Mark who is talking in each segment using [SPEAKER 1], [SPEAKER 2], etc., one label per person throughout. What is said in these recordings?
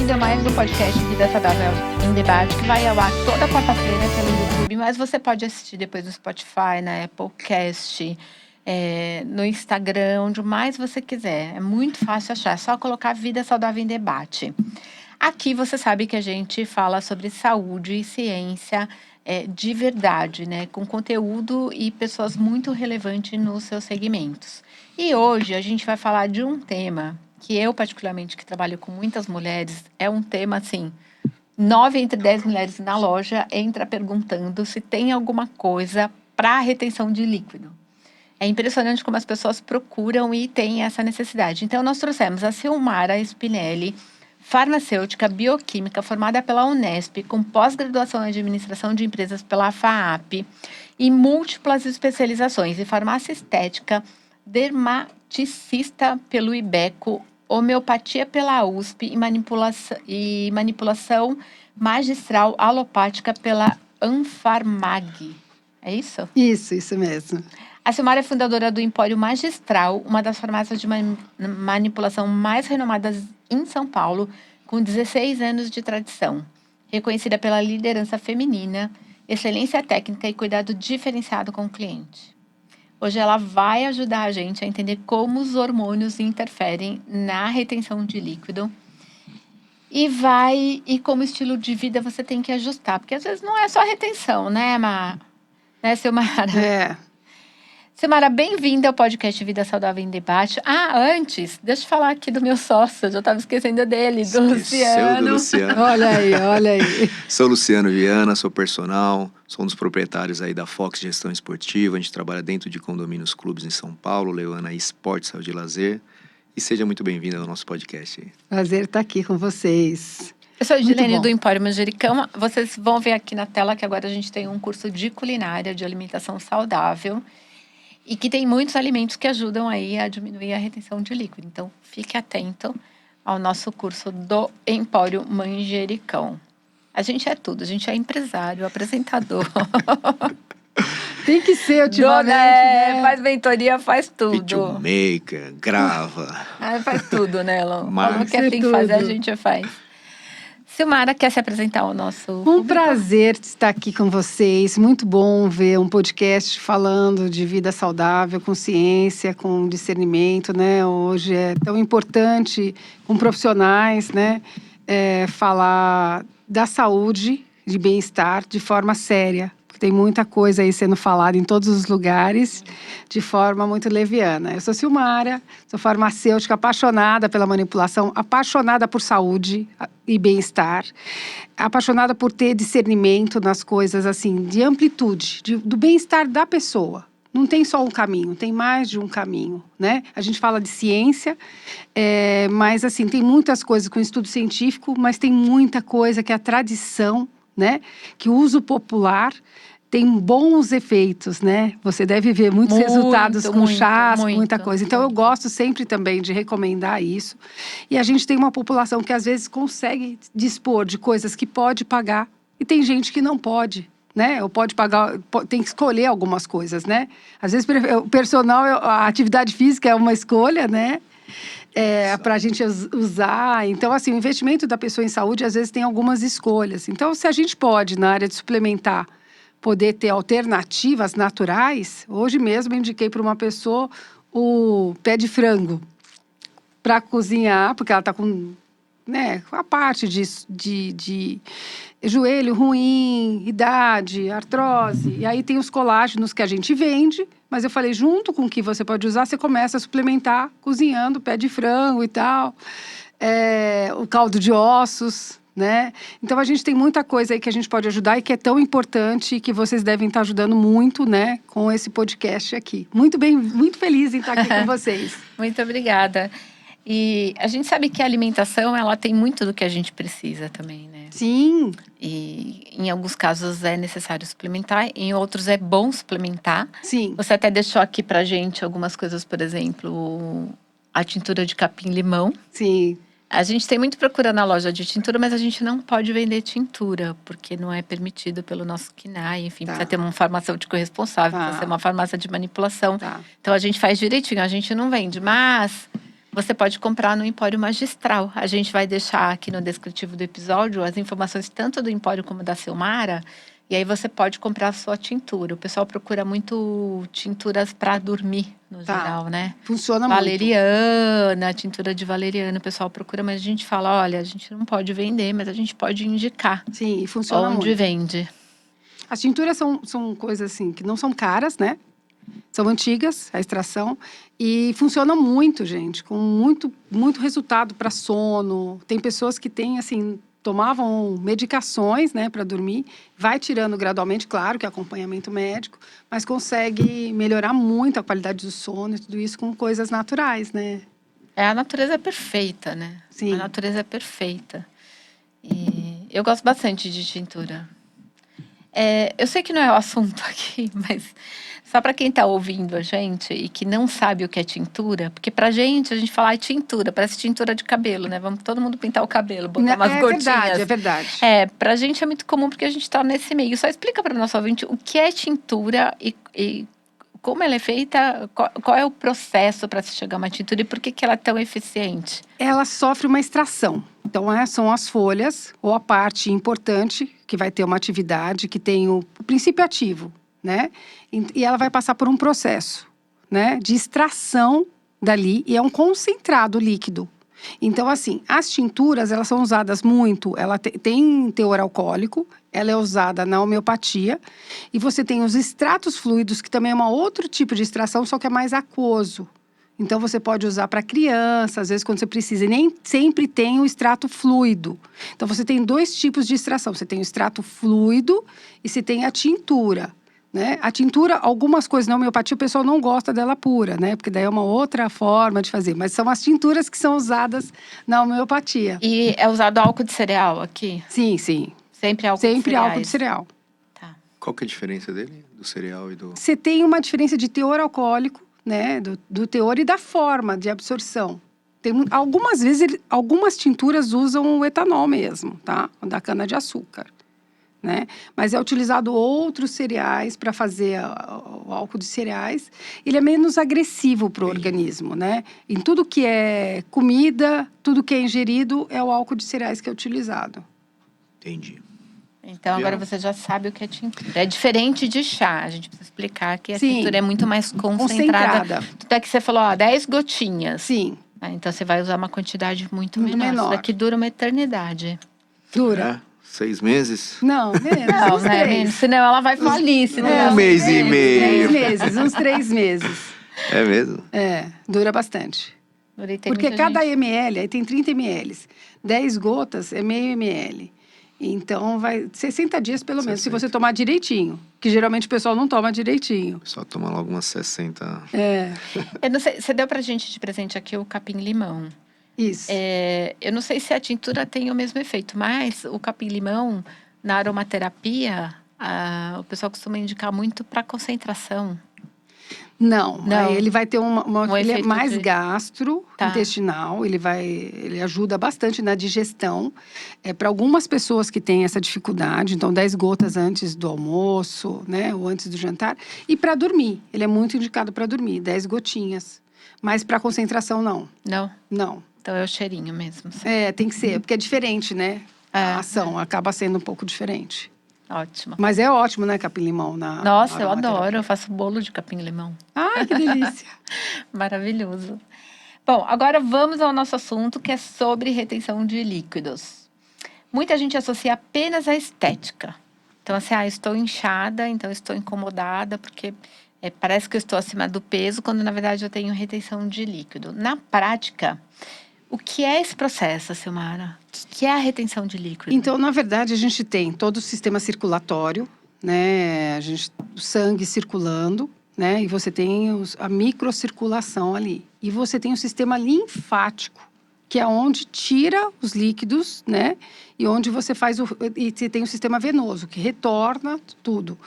[SPEAKER 1] bem-vindo a mais um podcast Vida Saudável em Debate, que vai ao ar toda quarta-feira pelo YouTube, mas você pode assistir depois no Spotify, na Applecast, no Instagram, onde mais você quiser. É muito fácil achar, é só colocar Vida Saudável em Debate. Aqui você sabe que a gente fala sobre saúde e ciência de verdade, né? Com conteúdo e pessoas muito relevantes nos seus segmentos. E hoje a gente vai falar de um tema que eu, particularmente, que trabalho com muitas mulheres, é um tema assim, 9 entre 10 mulheres na loja entra perguntando se tem alguma coisa para retenção de líquido. É impressionante como as pessoas procuram e têm essa necessidade. Então, nós trouxemos a Silmara Spinelli, farmacêutica bioquímica formada pela Unesp, com pós-graduação em administração de empresas pela FAAP e múltiplas especializações em farmácia estética, dermaticista pelo IBECO, homeopatia pela USP e manipulação magistral alopática pela Anfarmag. É isso?
[SPEAKER 2] Isso mesmo.
[SPEAKER 1] A Silmara é fundadora do Empório Magistral, uma das farmácias de manipulação mais renomadas em São Paulo, com 16 anos de tradição. Reconhecida pela liderança feminina, excelência técnica e cuidado diferenciado com o cliente. Hoje ela vai ajudar a gente a entender como os hormônios interferem na retenção de líquido e como estilo de vida você tem que ajustar, porque às vezes não é só retenção, né, Silmara? Silmara, bem-vinda ao podcast Vida Saudável em Debate. Antes, deixa eu falar aqui do meu sócio, eu já estava esquecendo dele, do Luciano.
[SPEAKER 2] Olha aí.
[SPEAKER 3] Sou Luciano Viana, sou personal, sou um dos proprietários aí da Fox Gestão Esportiva. A gente trabalha dentro de condomínios clubes em São Paulo, levando aí esporte, saúde e lazer. E seja muito bem-vinda ao nosso podcast aí.
[SPEAKER 2] Prazer estar aqui com vocês.
[SPEAKER 1] Eu sou a Gilene do Empório Manjericão. Vocês vão ver aqui na tela que agora a gente tem um curso de culinária, de alimentação saudável. E que tem muitos alimentos que ajudam aí a diminuir a retenção de líquido. Então, fique atento ao nosso curso do Empório Manjericão. A gente é tudo, a gente é empresário, apresentador.
[SPEAKER 2] Tem que ser ultimamente, né?
[SPEAKER 1] Faz mentoria, faz tudo.
[SPEAKER 3] Videomaker, grava.
[SPEAKER 1] Faz tudo, né, Elon?
[SPEAKER 3] Mas...
[SPEAKER 1] O que tem que fazer, a gente faz. Silmara, quer se apresentar ao nosso
[SPEAKER 2] Um prazer estar aqui com vocês. Muito bom ver um podcast falando de vida saudável, com ciência, com discernimento, né? Hoje é tão importante com profissionais, né? Falar da saúde, de bem-estar de forma séria. Tem muita coisa aí sendo falada em todos os lugares, de forma muito leviana. Eu sou Silmara, sou farmacêutica, apaixonada pela manipulação, apaixonada por saúde e bem-estar, apaixonada por ter discernimento nas coisas, assim, de amplitude, do bem-estar da pessoa. Não tem só um caminho, tem mais de um caminho, né? A gente fala de ciência, mas, assim, tem muitas coisas com estudo científico, mas tem muita coisa que é a tradição, né? Que o uso popular tem bons efeitos, né? Você deve ver muitos resultados com chás, com muita coisa. Então, eu gosto sempre também de recomendar isso. E a gente tem uma população que, às vezes, consegue dispor de coisas que pode pagar. E tem gente que não pode, né? Ou pode pagar, tem que escolher algumas coisas, né? Às vezes, o personal, a atividade física é uma escolha, né? Para a gente usar. Então, assim, o investimento da pessoa em saúde, às vezes, tem algumas escolhas. Então, se a gente pode, na área de suplementar, poder ter alternativas naturais, hoje mesmo eu indiquei para uma pessoa o pé de frango para cozinhar, porque ela está com, né, a parte de joelho ruim, idade, artrose. E aí tem os colágenos que a gente vende, mas eu falei, junto com o que você pode usar, você começa a suplementar cozinhando pé de frango e tal, o caldo de ossos, né? Então, a gente tem muita coisa aí que a gente pode ajudar e que é tão importante e que vocês devem estar ajudando muito, né, com esse podcast aqui. Muito feliz em estar aqui com vocês.
[SPEAKER 1] Muito obrigada. E a gente sabe que a alimentação, ela tem muito do que a gente precisa também, né?
[SPEAKER 2] Sim.
[SPEAKER 1] E em alguns casos é necessário suplementar, em outros é bom suplementar.
[SPEAKER 2] Sim.
[SPEAKER 1] Você até deixou aqui pra gente algumas coisas, por exemplo, a tintura de capim-limão.
[SPEAKER 2] Sim.
[SPEAKER 1] A gente tem muito procura na loja de tintura, mas a gente não pode vender tintura, porque não é permitido pelo nosso CNAE, enfim, precisa ter um farmacêutico responsável, precisa ser uma farmácia de manipulação. Então, a gente faz direitinho, a gente não vende, mas você pode comprar no Empório Magistral. A gente vai deixar aqui no descritivo do episódio as informações tanto do Empório como da Silmara. E aí você pode comprar a sua tintura. O pessoal procura muito tinturas para dormir, no geral, né?
[SPEAKER 2] Funciona muito.
[SPEAKER 1] Valeriana, tintura de valeriana, o pessoal procura, mas a gente fala, olha, a gente não pode vender, mas a gente pode indicar
[SPEAKER 2] Sim, e funciona
[SPEAKER 1] onde
[SPEAKER 2] muito.
[SPEAKER 1] vende.
[SPEAKER 2] As tinturas são coisas assim que não são caras, né? São antigas, a extração, e funcionam muito, gente, com muito resultado para sono. Tem pessoas que têm, assim, tomavam medicações, né, para dormir, vai tirando gradualmente, claro que é acompanhamento médico, mas consegue melhorar muito a qualidade do sono e tudo isso com coisas naturais, né?
[SPEAKER 1] A natureza é perfeita, né?
[SPEAKER 2] Sim.
[SPEAKER 1] A natureza é perfeita. E eu gosto bastante de tintura. Eu sei que não é o assunto aqui, mas só para quem está ouvindo a gente e que não sabe o que é tintura, porque pra gente, a gente fala tintura, parece tintura de cabelo, né? Vamos todo mundo pintar o cabelo, botar umas gotinhas.
[SPEAKER 2] É verdade.
[SPEAKER 1] Pra gente é muito comum porque a gente está nesse meio. Só explica para o nosso ouvinte o que é tintura e como ela é feita, qual é o processo para se chegar a uma tintura e por que ela é tão eficiente?
[SPEAKER 2] Ela sofre uma extração. Então, são as folhas ou a parte importante que vai ter uma atividade que tem o princípio ativo, né? E ela vai passar por um processo, né, de extração dali e é um concentrado líquido. Então, assim, as tinturas, elas são usadas muito, ela tem teor alcoólico, ela é usada na homeopatia e você tem os extratos fluidos, que também é um outro tipo de extração, só que é mais aquoso. Então, você pode usar para criança, às vezes quando você precisa, e nem sempre tem o extrato fluido. Então, você tem dois tipos de extração, você tem o extrato fluido e você tem a tintura. Né? A tintura, algumas coisas na homeopatia, o pessoal não gosta dela pura, né? Porque daí é uma outra forma de fazer. Mas são as tinturas que são usadas na homeopatia.
[SPEAKER 1] E é usado álcool de cereal aqui?
[SPEAKER 2] Sim, sim.
[SPEAKER 1] Sempre álcool de
[SPEAKER 2] Sempre
[SPEAKER 1] cereais.
[SPEAKER 2] álcool de cereal.
[SPEAKER 1] Tá.
[SPEAKER 3] Qual que é a diferença dele, do cereal e do...
[SPEAKER 2] Você tem uma diferença de teor alcoólico, né? Do teor e da forma de absorção. Algumas vezes, algumas tinturas usam o etanol mesmo, tá? Da cana-de-açúcar. Né? Mas é utilizado outros cereais para fazer o álcool de cereais. Ele é menos agressivo para o organismo, né? Em tudo que é comida, tudo que é ingerido, é o álcool de cereais que é utilizado.
[SPEAKER 3] Entendi.
[SPEAKER 1] Então, agora você já sabe o que é tintura. É diferente de chá. A gente precisa explicar que a
[SPEAKER 2] Sim.
[SPEAKER 1] tintura é muito mais concentrada. Tudo é que você falou, 10 gotinhas.
[SPEAKER 2] Sim.
[SPEAKER 1] Então, você vai usar uma quantidade muito
[SPEAKER 2] Muito
[SPEAKER 1] menor.
[SPEAKER 2] menor.
[SPEAKER 1] Isso daqui dura uma eternidade.
[SPEAKER 2] Dura.
[SPEAKER 3] 6 meses?
[SPEAKER 2] Não, menos.
[SPEAKER 1] Não,
[SPEAKER 2] uns
[SPEAKER 1] né?
[SPEAKER 2] 3.
[SPEAKER 1] Senão ela vai falir.
[SPEAKER 3] Um mês e meio.
[SPEAKER 2] 3 meses, uns 3 meses.
[SPEAKER 3] É mesmo?
[SPEAKER 2] Dura bastante. Porque cada ml, aí tem 30 ml. 10 gotas é meio ml. Então, vai 60 dias pelo menos,
[SPEAKER 3] 60.
[SPEAKER 2] se você tomar direitinho. Que geralmente o pessoal não toma direitinho.
[SPEAKER 3] Só toma logo umas 60.
[SPEAKER 1] Eu não sei, você deu pra gente de presente aqui o capim-limão.
[SPEAKER 2] Isso.
[SPEAKER 1] Eu não sei se a tintura tem o mesmo efeito, mas o capim-limão, na aromaterapia, o pessoal costuma indicar muito para concentração.
[SPEAKER 2] Não, aí ele vai ter ele é
[SPEAKER 1] efeito
[SPEAKER 2] mais
[SPEAKER 1] de...
[SPEAKER 2] gastrointestinal, ele ajuda bastante na digestão. Para algumas pessoas que têm essa dificuldade, então 10 gotas antes do almoço, né, ou antes do jantar. E para dormir, ele é muito indicado para dormir, 10 gotinhas. Mas para concentração, não.
[SPEAKER 1] Não?
[SPEAKER 2] Não.
[SPEAKER 1] Então é o cheirinho mesmo.
[SPEAKER 2] Tem que ser, porque é diferente, né? A ação acaba sendo um pouco diferente.
[SPEAKER 1] Ótimo.
[SPEAKER 2] Mas é ótimo, né, capim-limão na
[SPEAKER 1] Nossa, eu adoro. Eu faço bolo de capim-limão.
[SPEAKER 2] Ai, que delícia.
[SPEAKER 1] Maravilhoso. Bom, agora vamos ao nosso assunto, que é sobre retenção de líquidos. Muita gente associa apenas a estética. Então, assim, estou inchada, então estou incomodada, porque parece que eu estou acima do peso, quando na verdade eu tenho retenção de líquido. Na prática, o que é esse processo, Silmara? O que é a retenção de líquido?
[SPEAKER 2] Então, na verdade, a gente tem todo o sistema circulatório, né? O sangue circulando, né? E você tem a microcirculação ali. E você tem o sistema linfático, que é onde tira os líquidos, né? E onde você e você tem o sistema venoso, que retorna tudo.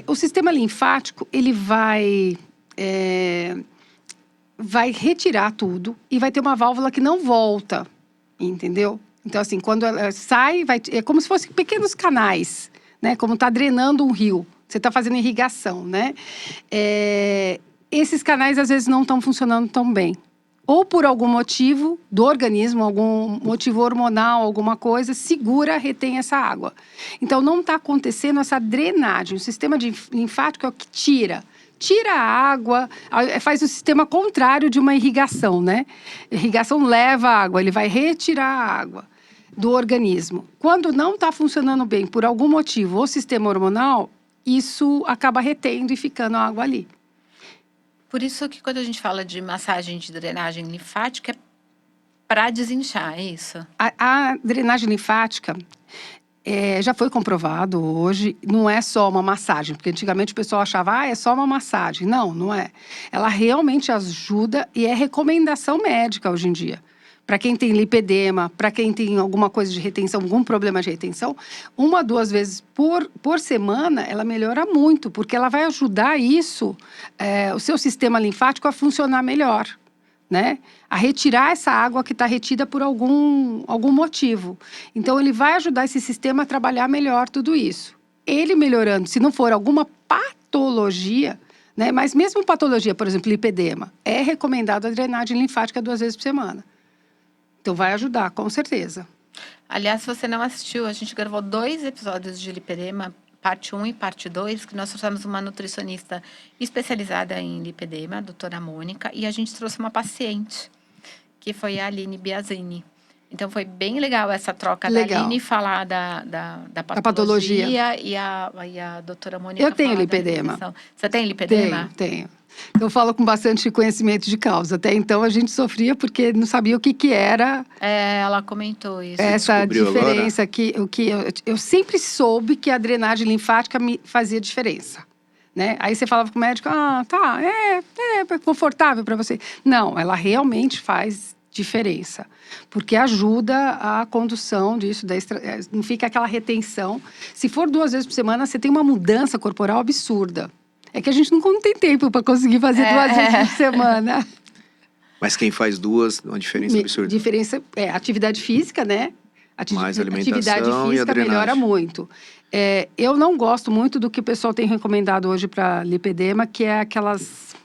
[SPEAKER 2] O sistema linfático, ele vai retirar tudo e vai ter uma válvula que não volta, entendeu? Então, assim, quando ela sai, é como se fossem pequenos canais, né? Como está drenando um rio. Você está fazendo irrigação, né? Esses canais, às vezes, não estão funcionando tão bem. ou por algum motivo do organismo, algum motivo hormonal, alguma coisa, segura, retém essa água. Então, não está acontecendo essa drenagem. O sistema linfático é o que tira a água, faz o sistema contrário de uma irrigação, né? Irrigação leva a água, ele vai retirar a água do organismo. Quando não está funcionando bem por algum motivo o sistema hormonal, isso acaba retendo e ficando a água ali.
[SPEAKER 1] Por isso que quando a gente fala de massagem de drenagem linfática, é para desinchar, é isso?
[SPEAKER 2] A drenagem linfática já foi comprovado hoje, não é só uma massagem, porque antigamente o pessoal achava, é só uma massagem. Não, não é. Ela realmente ajuda e é recomendação médica hoje em dia. Para quem tem lipedema, para quem tem alguma coisa de retenção, algum problema de retenção, 1, 2 vezes por semana, ela melhora muito, porque ela vai ajudar o seu sistema linfático a funcionar melhor, né? A retirar essa água que está retida por algum motivo. Então, ele vai ajudar esse sistema a trabalhar melhor tudo isso. Ele melhorando, se não for alguma patologia, né? Mas mesmo patologia, por exemplo, lipedema, é recomendado a drenagem linfática 2 vezes por semana. Então, vai ajudar, com certeza.
[SPEAKER 1] Aliás, se você não assistiu, a gente gravou 2 episódios de lipedema, parte 1 e parte 2, que nós trouxemos uma nutricionista especializada em lipedema, a doutora Mônica, e a gente trouxe uma paciente, que foi a Aline Biasini. Então, foi bem legal essa troca da Aline falar da patologia e a doutora Mônica
[SPEAKER 2] Eu tenho lipedema.
[SPEAKER 1] Você tem lipedema?
[SPEAKER 2] Tenho. Eu falo com bastante conhecimento de causa. Até então, a gente sofria porque não sabia o que era.
[SPEAKER 1] Ela comentou isso.
[SPEAKER 2] Essa diferença eu sempre soube que a drenagem linfática me fazia diferença. Né? Aí você falava com o médico, tá, é confortável para você. Não, ela realmente faz diferença. Porque ajuda a condução disso, não fica aquela retenção. Se for 2 vezes por semana, você tem uma mudança corporal absurda. É que a gente não tem tempo para conseguir fazer 2 vezes por semana.
[SPEAKER 3] Mas quem faz 2, uma diferença absurda.
[SPEAKER 2] Diferença é atividade física, né?
[SPEAKER 3] Mais alimentação
[SPEAKER 2] atividade física melhora muito. Eu não gosto muito do que o pessoal tem recomendado hoje para lipedema, que é aquelas...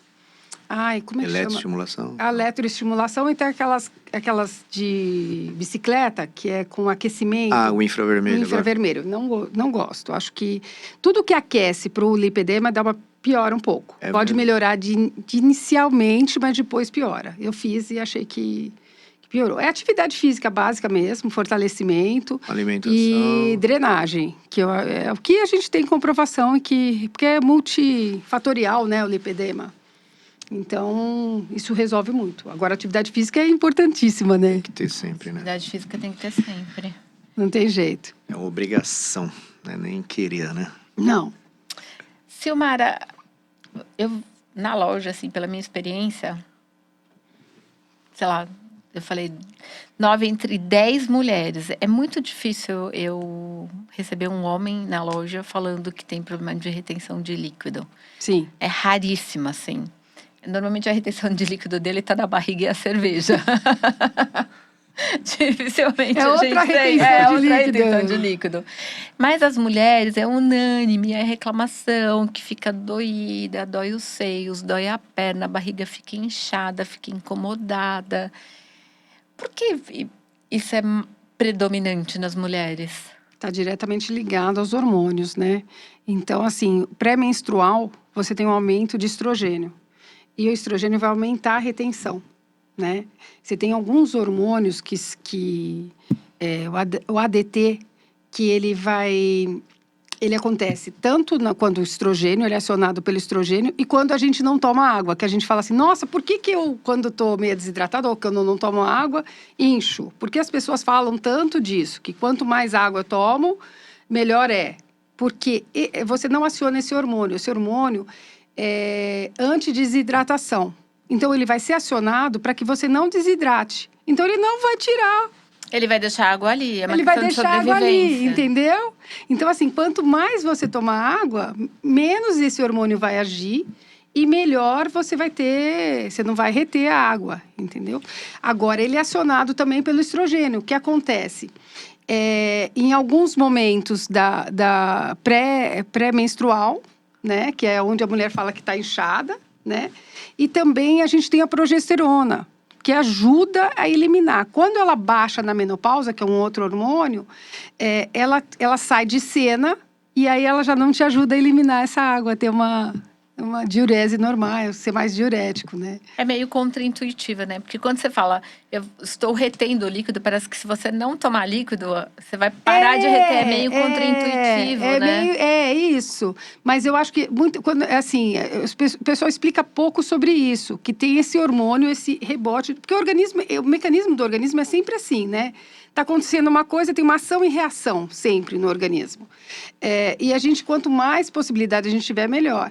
[SPEAKER 2] como é que chama?
[SPEAKER 3] Eletroestimulação.
[SPEAKER 2] A eletroestimulação e tem aquelas de bicicleta, que é com aquecimento.
[SPEAKER 3] O infravermelho.
[SPEAKER 2] O infravermelho. Não gosto. Acho que tudo que aquece para o lipedema piora um pouco. Pode melhorar inicialmente, mas depois piora. Eu fiz e achei que piorou. É atividade física básica mesmo, fortalecimento.
[SPEAKER 3] Alimentação.
[SPEAKER 2] E drenagem, que é o que a gente tem comprovação, porque é multifatorial, né, o lipedema. Então, isso resolve muito. Agora, a atividade física é importantíssima, né?
[SPEAKER 3] Tem que ter sempre, né?
[SPEAKER 1] Atividade física tem que ter sempre.
[SPEAKER 2] Não tem jeito.
[SPEAKER 3] É uma obrigação, né? Nem querer, né?
[SPEAKER 2] Não.
[SPEAKER 1] Silmara, eu, na loja, assim, pela minha experiência, sei lá, eu falei 9 entre 10 mulheres. É muito difícil eu receber um homem na loja falando que tem problema de retenção de líquido.
[SPEAKER 2] Sim.
[SPEAKER 1] É raríssimo, assim. Normalmente a retenção de líquido dele está na barriga e a cerveja. Dificilmente
[SPEAKER 2] a gente tem outra retenção
[SPEAKER 1] de líquido. Mas as mulheres é unânime, é reclamação que fica doída, dói os seios, dói a perna, a barriga fica inchada, fica incomodada. Por que isso é predominante nas mulheres?
[SPEAKER 2] Está diretamente ligado aos hormônios, né? Então, assim, pré-menstrual, você tem um aumento de estrogênio. E o estrogênio vai aumentar a retenção, né? Você tem alguns hormônios o ADT, que ele acontece tanto quando o estrogênio, ele é acionado pelo estrogênio, e quando a gente não toma água, que a gente fala assim, nossa, por que eu, quando estou meio desidratada, ou quando eu não tomo água, incho? Porque as pessoas falam tanto disso, que quanto mais água eu tomo, melhor é. Porque você não aciona esse hormônio. Esse hormônio é antidesidratação. Então, ele vai ser acionado para que você não desidrate. Então, ele não vai tirar.
[SPEAKER 1] Ele vai deixar a água ali, é uma
[SPEAKER 2] Ele vai
[SPEAKER 1] questão de
[SPEAKER 2] deixar a água ali,
[SPEAKER 1] sobrevivência.
[SPEAKER 2] entendeu? Então, assim, quanto mais você tomar água, menos esse hormônio vai agir e melhor você vai ter, você não vai reter a água, entendeu? Agora, ele é acionado também pelo estrogênio. O que acontece? Em alguns momentos da pré-menstrual, né? Que é onde a mulher fala que está inchada, né? E também a gente tem a progesterona, porque ajuda a eliminar. Quando ela baixa na menopausa, que é um outro hormônio, ela sai de cena e aí ela já não te ajuda a eliminar essa água, ter uma diurese normal, ser mais diurético, né?
[SPEAKER 1] É meio contraintuitiva, né? Porque quando você fala, eu estou retendo o líquido, parece que se você não tomar líquido, você vai parar de reter. É meio contraintuitivo, né?
[SPEAKER 2] É isso. Mas eu acho que o pessoal explica pouco sobre isso, que tem esse hormônio, esse rebote, porque o mecanismo do organismo é sempre assim, né? Tá acontecendo uma coisa, tem uma ação e reação sempre no organismo. E a gente, quanto mais possibilidade a gente tiver, melhor.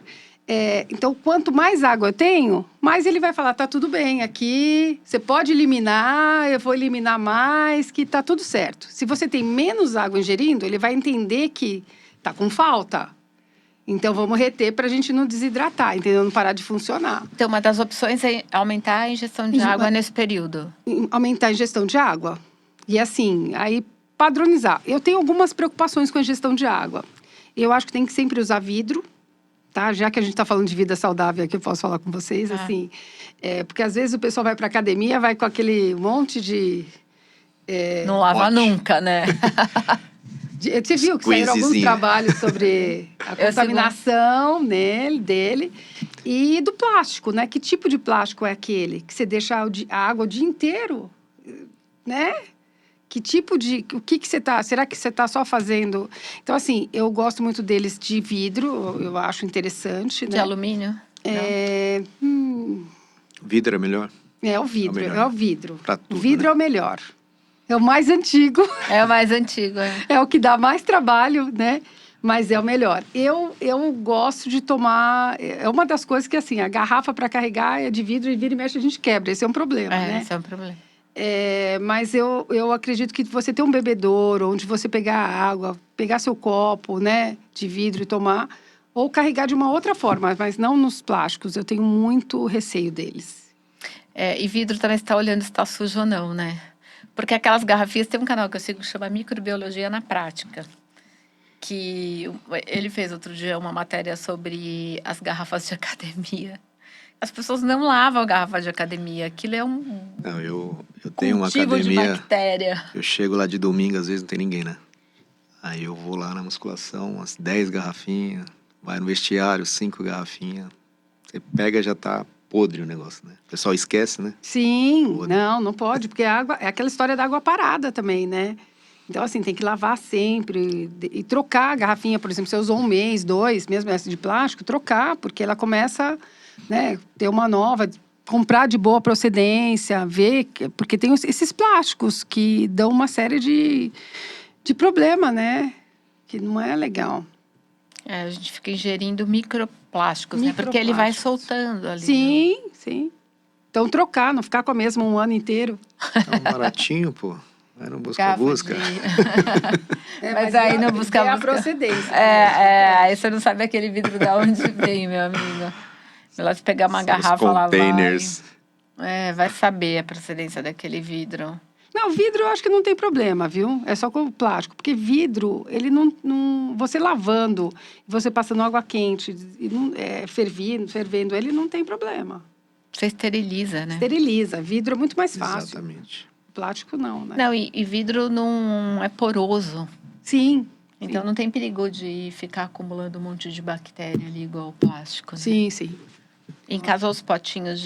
[SPEAKER 2] Então, quanto mais água eu tenho, mais ele vai falar, tá tudo bem, aqui você pode eliminar, eu vou eliminar mais, que tá tudo certo. Se você tem menos água ingerindo, ele vai entender que tá com falta. Então, vamos reter para a gente não desidratar, entendeu? Não parar de funcionar.
[SPEAKER 1] Então, uma das opções é aumentar a ingestão de água nesse período.
[SPEAKER 2] Aumentar a ingestão de água. E assim, aí padronizar. Eu tenho algumas preocupações com a ingestão de água. Eu acho que tem que sempre usar vidro. Tá? Já que a gente está falando de vida saudável aqui, eu posso falar com vocês, assim. Porque às vezes o pessoal vai para academia, vai com aquele monte de...
[SPEAKER 1] não lava nunca, né?
[SPEAKER 2] Você viu que saíram alguns trabalhos sobre a contaminação dele e do plástico, né? Que tipo de plástico é aquele? Que você deixa a água o dia inteiro, né? Que tipo de... O que você tá... Será que você tá só fazendo... Então, assim, eu gosto muito deles de vidro. Eu acho interessante,
[SPEAKER 1] De
[SPEAKER 2] né?
[SPEAKER 1] alumínio?
[SPEAKER 3] Vidro é melhor?
[SPEAKER 2] É o vidro. É o vidro.
[SPEAKER 3] Pra tudo,
[SPEAKER 2] o vidro
[SPEAKER 3] né?
[SPEAKER 2] é o melhor. É o mais antigo.
[SPEAKER 1] É o mais antigo,
[SPEAKER 2] É o que dá mais trabalho, né? Mas é o melhor. Eu gosto de tomar... É uma das coisas que, assim, a garrafa para carregar é de vidro e vira e mexe a gente quebra. Esse é um problema, né?
[SPEAKER 1] Esse é um problema.
[SPEAKER 2] Mas eu acredito que você ter um bebedouro, onde você pegar água, pegar seu copo, né, de vidro e tomar, ou carregar de uma outra forma, mas não nos plásticos. Eu tenho muito receio deles.
[SPEAKER 1] E vidro também está olhando se está sujo ou não, né? Porque aquelas garrafinhas, tem um canal que eu sigo que chama Microbiologia na Prática, que ele fez outro dia uma matéria sobre as garrafas de academia. As pessoas não lavam a garrafa de academia. Aquilo é um...
[SPEAKER 3] Não, eu tenho uma
[SPEAKER 1] cultivo
[SPEAKER 3] academia...
[SPEAKER 1] de bactéria.
[SPEAKER 3] Eu chego lá de domingo, às vezes não tem ninguém, né? Aí eu vou lá na musculação, umas 10 garrafinhas. Vai no vestiário, 5 garrafinhas. Você pega, já tá podre o negócio, né? O pessoal esquece, né?
[SPEAKER 2] Sim, podre. Não pode. Porque a água, é aquela história da água parada também, né? Então, assim, tem que lavar sempre. E trocar a garrafinha, por exemplo, você usou 1 mês, 2, mesmo essa de plástico, trocar. Porque ela começa... né, ter uma nova, comprar de boa procedência, ver, porque tem esses plásticos que dão uma série de problema, né, que não é legal.
[SPEAKER 1] A gente fica ingerindo microplásticos, né, porque ele vai soltando ali.
[SPEAKER 2] Sim, né? Sim. Então trocar, não ficar com a mesma um ano inteiro.
[SPEAKER 3] É um baratinho, pô. Vai no busca-busca.
[SPEAKER 1] Mas aí não busca
[SPEAKER 2] a procedência.
[SPEAKER 1] Aí você não sabe aquele vidro de onde vem, meu amigo. Melhor você pegar uma garrafa lá.
[SPEAKER 3] Containers.
[SPEAKER 2] Vai
[SPEAKER 1] saber a procedência daquele vidro.
[SPEAKER 2] Não, vidro eu acho que não tem problema, viu? É só com o plástico. Porque vidro, ele não... Você lavando, você passando água quente, fervendo, ele não tem problema.
[SPEAKER 1] Você esteriliza, né?
[SPEAKER 2] Esteriliza. Vidro é muito mais fácil.
[SPEAKER 3] Exatamente.
[SPEAKER 2] Plástico não, né?
[SPEAKER 1] Não, e vidro não é poroso.
[SPEAKER 2] Sim.
[SPEAKER 1] Então não tem perigo de ficar acumulando um monte de bactéria ali, igual o plástico, né?
[SPEAKER 2] Sim.
[SPEAKER 1] Em casa, os potinhos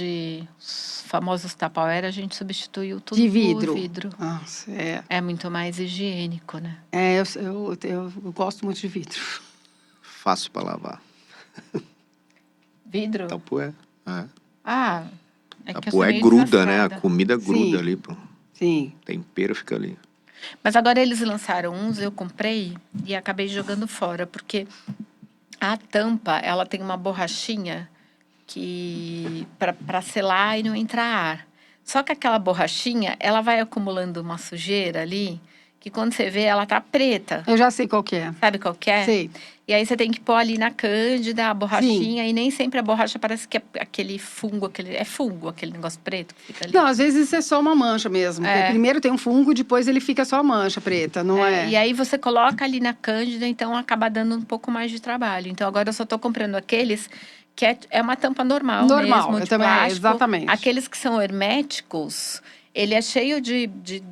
[SPEAKER 1] os famosos Tupperware, a gente substituiu tudo
[SPEAKER 2] de vidro.
[SPEAKER 1] por vidro.
[SPEAKER 2] Nossa,
[SPEAKER 1] é muito mais higiênico, né?
[SPEAKER 2] Eu gosto muito de vidro.
[SPEAKER 3] Fácil para lavar.
[SPEAKER 1] Vidro?
[SPEAKER 3] Tupperware.
[SPEAKER 1] Tupperware
[SPEAKER 3] gruda, né? A comida gruda ali, pô.
[SPEAKER 2] Sim.
[SPEAKER 3] Tempero fica ali.
[SPEAKER 1] Mas agora eles lançaram uns, eu comprei e acabei jogando fora, porque a tampa, ela tem uma borrachinha que para selar e não entrar ar. Só que aquela borrachinha, ela vai acumulando uma sujeira ali que quando você vê, ela tá preta.
[SPEAKER 2] Eu já sei qual que é.
[SPEAKER 1] Sabe qual que é?
[SPEAKER 2] Sei.
[SPEAKER 1] E aí você tem que pôr ali na cândida a borrachinha. E nem sempre a borracha parece que é aquele fungo. É fungo, aquele negócio preto que fica ali.
[SPEAKER 2] Não, às vezes é só uma mancha mesmo.
[SPEAKER 1] É.
[SPEAKER 2] Primeiro tem um fungo, depois ele fica só a mancha preta, não é?
[SPEAKER 1] E aí você coloca ali na cândida, então acaba dando um pouco mais de trabalho. Então agora eu só tô comprando aqueles que é uma tampa normal
[SPEAKER 2] Normal,
[SPEAKER 1] mesmo,
[SPEAKER 2] eu
[SPEAKER 1] de
[SPEAKER 2] também,
[SPEAKER 1] plástico.
[SPEAKER 2] exatamente.
[SPEAKER 1] Aqueles que são herméticos, ele é cheio de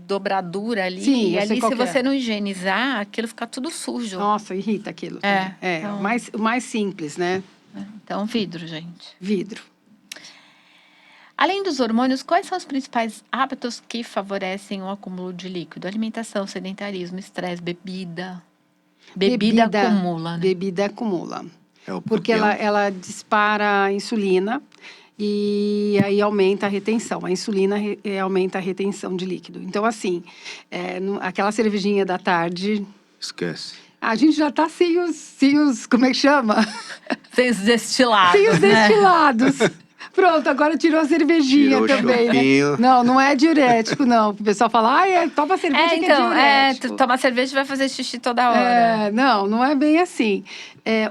[SPEAKER 1] dobradura ali.
[SPEAKER 2] Sim,
[SPEAKER 1] e
[SPEAKER 2] eu sei
[SPEAKER 1] ali,
[SPEAKER 2] qual
[SPEAKER 1] se
[SPEAKER 2] que é.
[SPEAKER 1] você não higienizar, aquilo fica tudo sujo.
[SPEAKER 2] Nossa, irrita aquilo.
[SPEAKER 1] Então...
[SPEAKER 2] o mais simples, né?
[SPEAKER 1] Então, vidro, gente.
[SPEAKER 2] Vidro.
[SPEAKER 1] Além dos hormônios, quais são os principais hábitos que favorecem o acúmulo de líquido? Alimentação, sedentarismo, estresse, bebida. Bebida acumula, né?
[SPEAKER 2] Bebida acumula.
[SPEAKER 3] Porque
[SPEAKER 2] ela dispara a insulina e aí aumenta a retenção. A insulina aumenta a retenção de líquido. Então, assim, aquela cervejinha da tarde...
[SPEAKER 3] Esquece.
[SPEAKER 2] A gente já tá sem os como é que chama?
[SPEAKER 1] Sem os destilados,
[SPEAKER 2] Sem os destilados. Pronto, agora tirou a cervejinha
[SPEAKER 3] Tirou
[SPEAKER 2] também,
[SPEAKER 3] o chopinho.
[SPEAKER 2] né? Não é diurético, não. O pessoal fala, toma cerveja que é diurético.
[SPEAKER 1] Tu toma cerveja e vai fazer xixi toda hora.
[SPEAKER 2] Não é bem assim.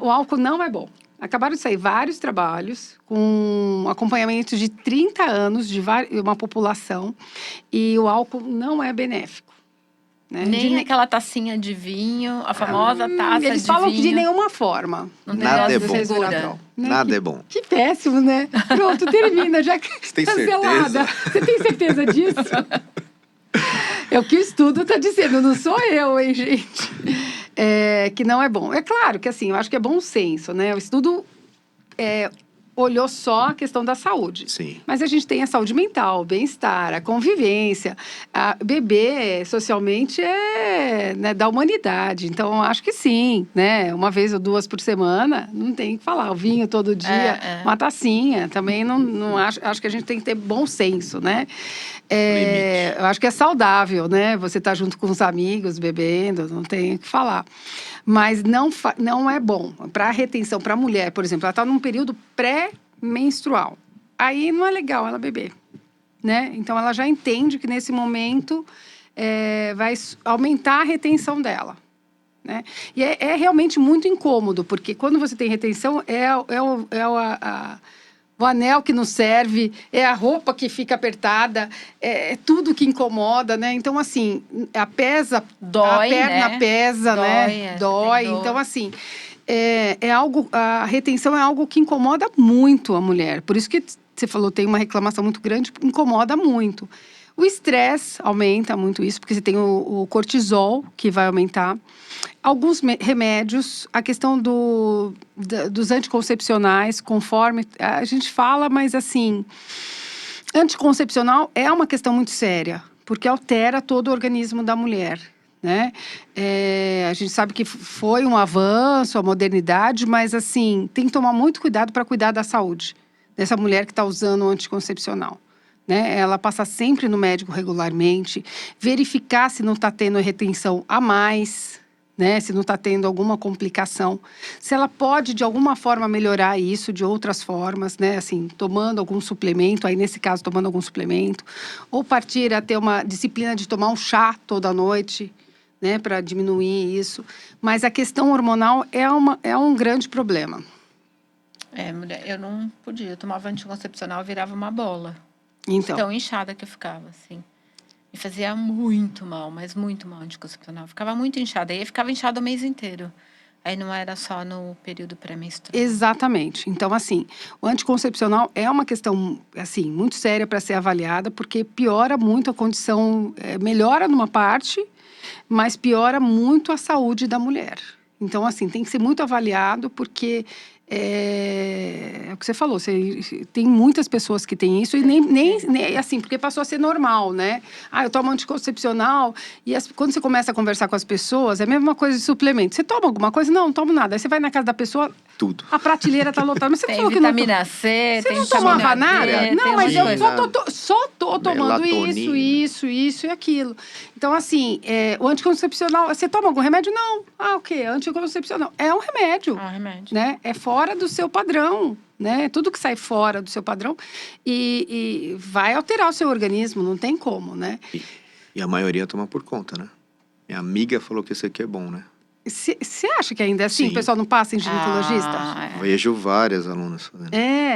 [SPEAKER 2] O álcool não é bom. Acabaram de sair vários trabalhos com acompanhamento de 30 anos de uma população e o álcool não é benéfico. Né?
[SPEAKER 1] Nem aquela tacinha de vinho, a famosa taça de vinho.
[SPEAKER 2] Eles falam que de nenhuma forma.
[SPEAKER 1] Não tem
[SPEAKER 3] Nada é
[SPEAKER 1] dose
[SPEAKER 3] bom.
[SPEAKER 1] segura.
[SPEAKER 3] Nada é bom.
[SPEAKER 2] Que péssimo, né? Pronto, termina. Já
[SPEAKER 3] Você tem
[SPEAKER 2] cancelada.
[SPEAKER 3] certeza?
[SPEAKER 2] Você tem certeza disso? É o que o estudo está dizendo, não sou eu, hein, gente? Que não é bom. É claro que, assim, eu acho que é bom senso, né? O estudo olhou só a questão da saúde.
[SPEAKER 3] Sim.
[SPEAKER 2] Mas a gente tem a saúde mental, o bem-estar, a convivência. Beber socialmente né, da humanidade. Então, acho que sim, né? Uma vez ou duas por semana, não tem que falar. O vinho todo dia, uma tacinha. Também não acho que a gente tem que ter bom senso, né? Eu acho que é saudável, né? Você tá junto com os amigos, bebendo, não tem o que falar. Mas não é bom. Para a retenção, para a mulher, por exemplo, ela está num período pré-menstrual. Aí não é legal ela beber, né? Então, ela já entende que nesse momento vai aumentar a retenção dela, né? E é realmente muito incômodo, porque quando você tem retenção, o anel que não serve, é a roupa que fica apertada, é tudo que incomoda, né? Então, assim, a perna
[SPEAKER 1] né?
[SPEAKER 2] pesa, né? Dói. Então, assim, a retenção é algo que incomoda muito a mulher. Por isso que você falou, tem uma reclamação muito grande, incomoda muito. O estresse aumenta muito isso, porque você tem o cortisol, que vai aumentar. Alguns remédios, a questão dos anticoncepcionais, conforme a gente fala, mas assim, anticoncepcional é uma questão muito séria, porque altera todo o organismo da mulher, né? A gente sabe que foi um avanço, a modernidade, mas assim, tem que tomar muito cuidado para cuidar da saúde dessa mulher que está usando o anticoncepcional. Né? Ela passa sempre no médico regularmente, verificar se não está tendo retenção a mais, né? Se não está tendo alguma complicação, se ela pode de alguma forma melhorar isso de outras formas, né? Assim, tomando algum suplemento, aí nesse caso tomando algum suplemento, ou partir a ter uma disciplina de tomar um chá toda noite, né? Para diminuir isso. Mas a questão hormonal é um grande problema.
[SPEAKER 1] Mulher, eu não podia, eu tomava anticoncepcional, eu virava uma bola.
[SPEAKER 2] Então.
[SPEAKER 1] Tão inchada que eu ficava, assim. Me fazia muito mal, mas muito mal anticoncepcional. Ficava muito inchada. Aí eu ficava inchada o mês inteiro. Aí não era só no período pré-menstrual.
[SPEAKER 2] Exatamente. Então, assim, o anticoncepcional é uma questão, assim, muito séria para ser avaliada, porque piora muito a condição, melhora numa parte, mas piora muito a saúde da mulher. Então, assim, tem que ser muito avaliado, porque é o que você falou, tem muitas pessoas que têm isso e nem assim, porque passou a ser normal, né? Eu tomo anticoncepcional e quando você começa a conversar com as pessoas, é a mesma coisa de suplemento. Você toma alguma coisa? Não tomo nada. Aí você vai na casa da pessoa,
[SPEAKER 3] tudo.
[SPEAKER 2] A prateleira tá lotada. Mas você
[SPEAKER 1] tem
[SPEAKER 2] falou
[SPEAKER 1] vitamina C,
[SPEAKER 2] você
[SPEAKER 1] tem
[SPEAKER 2] não tomava nada? Não, mas eu
[SPEAKER 3] coisa.
[SPEAKER 2] só tô tomando
[SPEAKER 3] Melatonina.
[SPEAKER 2] isso e aquilo. Então, assim, o anticoncepcional, você toma algum remédio? Não. O quê? Anticoncepcional. É um remédio.
[SPEAKER 1] É um remédio.
[SPEAKER 2] Né? É fora do seu padrão, né? Tudo que sai fora do seu padrão e vai alterar o seu organismo, não tem como, né?
[SPEAKER 3] E a maioria toma por conta, né? Minha amiga falou que isso aqui é bom, né?
[SPEAKER 2] Você acha que ainda é assim?
[SPEAKER 3] Sim.
[SPEAKER 2] O pessoal não passa em ginecologista?
[SPEAKER 3] Vejo várias alunas fazendo.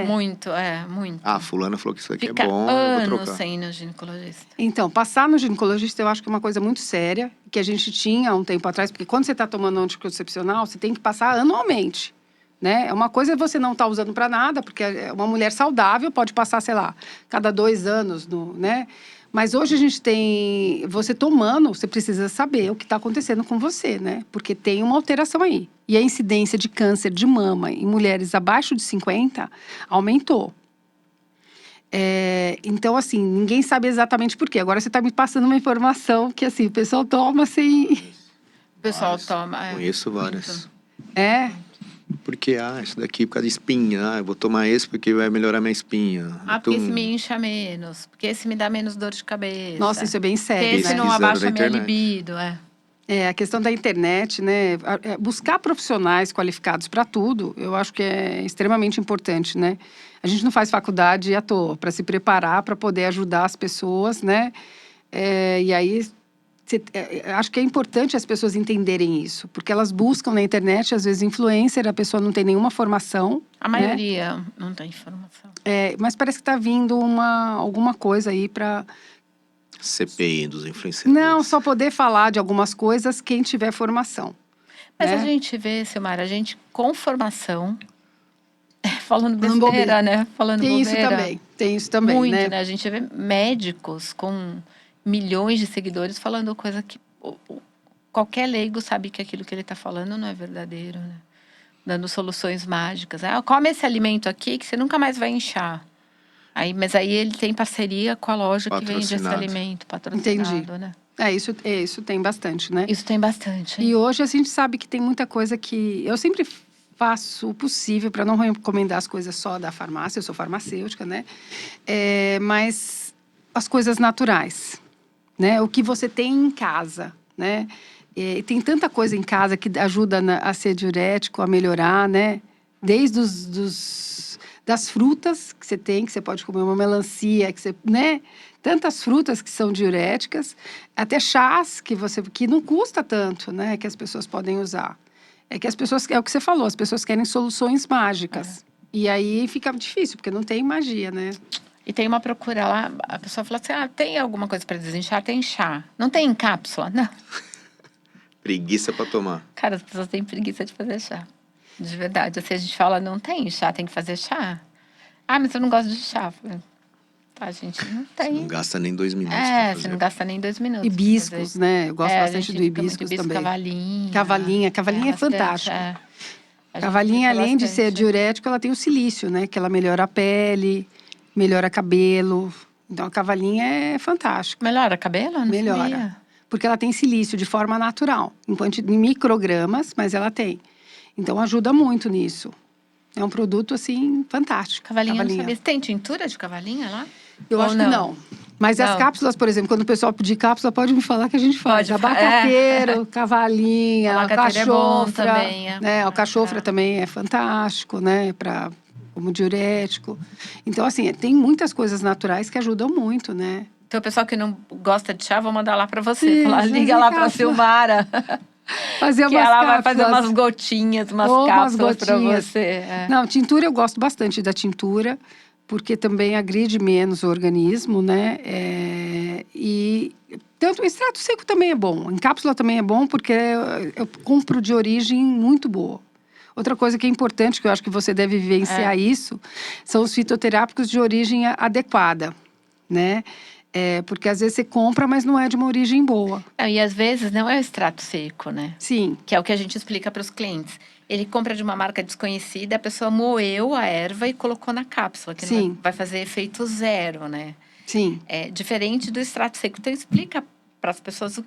[SPEAKER 1] Muito, muito.
[SPEAKER 3] Ah, fulana falou que isso aqui
[SPEAKER 1] Fica
[SPEAKER 3] é bom, eu vou
[SPEAKER 1] anos
[SPEAKER 3] trocar.
[SPEAKER 1] sem ir no ginecologista.
[SPEAKER 2] Então, passar no ginecologista eu acho que é uma coisa muito séria, que a gente tinha há um tempo atrás, porque quando você está tomando anticoncepcional, você tem que passar anualmente, né? É uma coisa você não tá usando para nada, porque uma mulher saudável pode passar, sei lá, cada 2 anos, né? Mas hoje a gente tem, você tomando, você precisa saber o que está acontecendo com você, né? Porque tem uma alteração aí. E a incidência de câncer de mama em mulheres abaixo de 50 aumentou. Então, assim, ninguém sabe exatamente por quê. Agora você está me passando uma informação que, assim, o pessoal toma sem...
[SPEAKER 1] O pessoal
[SPEAKER 3] Várias.
[SPEAKER 1] toma.
[SPEAKER 3] Conheço várias.
[SPEAKER 2] É?
[SPEAKER 3] Porque, isso daqui por causa de espinha. Eu vou tomar esse porque vai melhorar minha espinha.
[SPEAKER 1] Porque esse me incha menos. Porque esse me dá menos dor de cabeça.
[SPEAKER 2] Nossa, isso é bem
[SPEAKER 1] Porque
[SPEAKER 2] sério,
[SPEAKER 1] esse
[SPEAKER 2] né?
[SPEAKER 1] não
[SPEAKER 3] Pesquisaram
[SPEAKER 1] abaixa
[SPEAKER 3] na
[SPEAKER 1] minha
[SPEAKER 3] internet.
[SPEAKER 1] libido,
[SPEAKER 2] A questão da internet, né? Buscar profissionais qualificados para tudo, eu acho que é extremamente importante, né? A gente não faz faculdade à toa, para se preparar, para poder ajudar as pessoas, né? E aí, acho que é importante as pessoas entenderem isso, porque elas buscam na internet, às vezes, influencer, a pessoa não tem nenhuma formação.
[SPEAKER 1] A
[SPEAKER 2] né?
[SPEAKER 1] maioria não tem informação.
[SPEAKER 2] Mas parece que está vindo alguma coisa aí para...
[SPEAKER 3] CPI dos influenciadores.
[SPEAKER 2] Não, só poder falar de algumas coisas quem tiver formação.
[SPEAKER 1] Mas
[SPEAKER 2] né?
[SPEAKER 1] a gente vê, Silmara, a gente com formação, falando
[SPEAKER 2] Falando
[SPEAKER 1] besteira,
[SPEAKER 2] bobeira.
[SPEAKER 1] né? Falando
[SPEAKER 2] Tem
[SPEAKER 1] bobeira.
[SPEAKER 2] isso também,
[SPEAKER 1] Muito,
[SPEAKER 2] né?
[SPEAKER 1] né? A gente vê médicos com milhões de seguidores falando coisa que qualquer leigo sabe que aquilo que ele está falando não é verdadeiro, né? Dando soluções mágicas. Come esse alimento aqui que você nunca mais vai inchar. Mas aí ele tem parceria com a loja que vende esse
[SPEAKER 3] Patrocinado.
[SPEAKER 1] alimento patrocinado,
[SPEAKER 2] Entendi.
[SPEAKER 1] né?
[SPEAKER 2] Isso tem bastante, né?
[SPEAKER 1] Isso tem bastante.
[SPEAKER 2] E hoje a gente sabe que tem muita coisa que... Eu sempre faço o possível para não recomendar as coisas só da farmácia, eu sou farmacêutica, né? Mas as coisas naturais, né? O que você tem em casa, né? Tem tanta coisa em casa que ajuda a ser diurético, a melhorar, né? Desde das frutas que você pode comer uma melancia, né? Tantas frutas que são diuréticas, até chás que não custa tanto, né? Que as pessoas podem usar. É que as pessoas, é o que você falou, as pessoas querem soluções mágicas. E aí fica difícil, porque não tem magia, né?
[SPEAKER 1] E tem uma procura lá, a pessoa fala assim, tem alguma coisa para desinchar? Tem chá. Não tem em cápsula? Não.
[SPEAKER 3] Preguiça pra tomar.
[SPEAKER 1] Cara, as pessoas têm preguiça de fazer chá. De verdade. Assim, a gente fala, não tem chá, tem que fazer chá. Mas eu não gosto de chá. Tá, gente, não tem.
[SPEAKER 3] Você não gasta nem 2 minutos pra fazer.
[SPEAKER 1] Você não gasta nem 2 minutos.
[SPEAKER 2] Hibiscos, né? Eu gosto bastante do hibiscos também.
[SPEAKER 1] Cavalinha.
[SPEAKER 2] Cavalinha é fantástico.
[SPEAKER 1] A
[SPEAKER 2] Cavalinha,
[SPEAKER 1] gente
[SPEAKER 2] além de
[SPEAKER 1] bastante.
[SPEAKER 2] ser diurético, ela tem o silício, né? Que ela melhora a pele, melhora cabelo. Então, a cavalinha é fantástico.
[SPEAKER 1] Melhora cabelo? Eu não
[SPEAKER 2] Melhora.
[SPEAKER 1] sabia.
[SPEAKER 2] Porque ela tem silício de forma natural, em microgramas, mas ela tem. Então, ajuda muito nisso. É um produto, assim, fantástico.
[SPEAKER 1] Cavalinha, eu não sabia. Tem tintura de cavalinha lá?
[SPEAKER 2] Eu
[SPEAKER 1] Ou
[SPEAKER 2] acho que não. Mas as
[SPEAKER 1] Não.
[SPEAKER 2] cápsulas, por exemplo, quando o pessoal pedir cápsula, pode me falar que a gente faz.
[SPEAKER 1] Pode,
[SPEAKER 2] Abacateiro, cavalinha,
[SPEAKER 1] Abacateiro é bom
[SPEAKER 2] alcachofra.
[SPEAKER 1] também,
[SPEAKER 2] Né? Alcachofra também é fantástico, né? Como diurético. Então, assim, tem muitas coisas naturais que ajudam muito, né?
[SPEAKER 1] Então, o pessoal que não gosta de chá, vou mandar lá pra você.
[SPEAKER 2] Isso,
[SPEAKER 1] Falar, liga
[SPEAKER 2] fazer
[SPEAKER 1] lá pra
[SPEAKER 2] cápsula.
[SPEAKER 1] Silmara.
[SPEAKER 2] Fazer
[SPEAKER 1] Que
[SPEAKER 2] umas
[SPEAKER 1] ela vai
[SPEAKER 2] cápsulas.
[SPEAKER 1] fazer umas gotinhas, umas
[SPEAKER 2] Ou umas
[SPEAKER 1] cápsulas pra
[SPEAKER 2] gotinhas.
[SPEAKER 1] você.
[SPEAKER 2] Não, tintura eu gosto bastante da tintura, porque também agride menos o organismo, né? E tanto o extrato seco também é bom. Em cápsula também é bom, porque eu compro de origem muito boa. Outra coisa que é importante, que eu acho que você deve vivenciar isso, são os fitoterápicos de origem adequada, né? Porque às vezes você compra, mas não é de uma origem boa.
[SPEAKER 1] E às vezes não é o extrato seco, né?
[SPEAKER 2] Sim.
[SPEAKER 1] Que é o que a gente explica para os clientes. Ele compra de uma marca desconhecida, a pessoa moeu a erva e colocou na cápsula, que
[SPEAKER 2] Sim.
[SPEAKER 1] não vai fazer efeito zero, né?
[SPEAKER 2] Sim.
[SPEAKER 1] É diferente do extrato seco. Então, explica para as pessoas o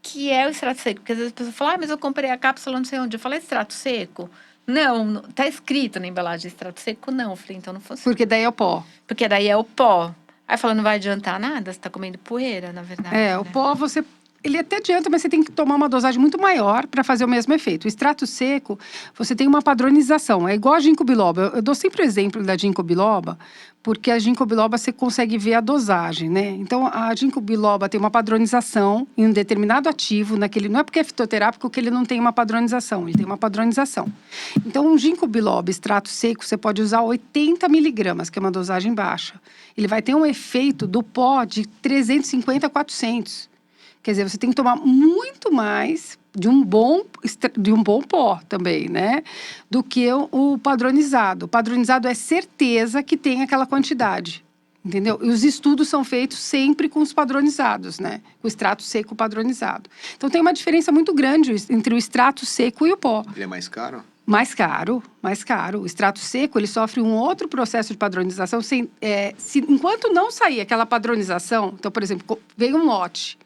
[SPEAKER 1] que é o extrato seco. Porque às vezes a pessoa fala, mas eu comprei a cápsula não sei onde. Eu falei, extrato seco? Não, tá escrito na embalagem extrato seco, não. Eu falei, então não funciona.
[SPEAKER 2] Porque daí é o pó.
[SPEAKER 1] Porque daí é o pó. Aí fala, não vai adiantar nada, você tá comendo poeira, na verdade.
[SPEAKER 2] O pó você ele até adianta, mas você tem que tomar uma dosagem muito maior para fazer o mesmo efeito. O extrato seco, você tem uma padronização. É igual a ginkgo biloba. Eu dou sempre o exemplo da ginkgo biloba, porque a ginkgo biloba você consegue ver a dosagem, né? Então, a ginkgo biloba tem uma padronização em um determinado ativo, naquele. Não é porque é fitoterápico que ele não tem uma padronização, ele tem uma padronização. Então, um ginkgo biloba, extrato seco, você pode usar 80 miligramas, que é uma dosagem baixa. Ele vai ter um efeito do pó de 350 a 400. Quer dizer, você tem que tomar muito mais de um bom pó também, né? Do que o padronizado. O padronizado é certeza que tem aquela quantidade, entendeu? E os estudos são feitos sempre com os padronizados, né? O extrato seco padronizado. Então, tem uma diferença muito grande entre o extrato seco e o pó.
[SPEAKER 3] Ele é mais caro?
[SPEAKER 2] Mais caro, mais caro. O extrato seco, ele sofre um outro processo de padronização. Enquanto não sair aquela padronização, então, por exemplo, veio um lote,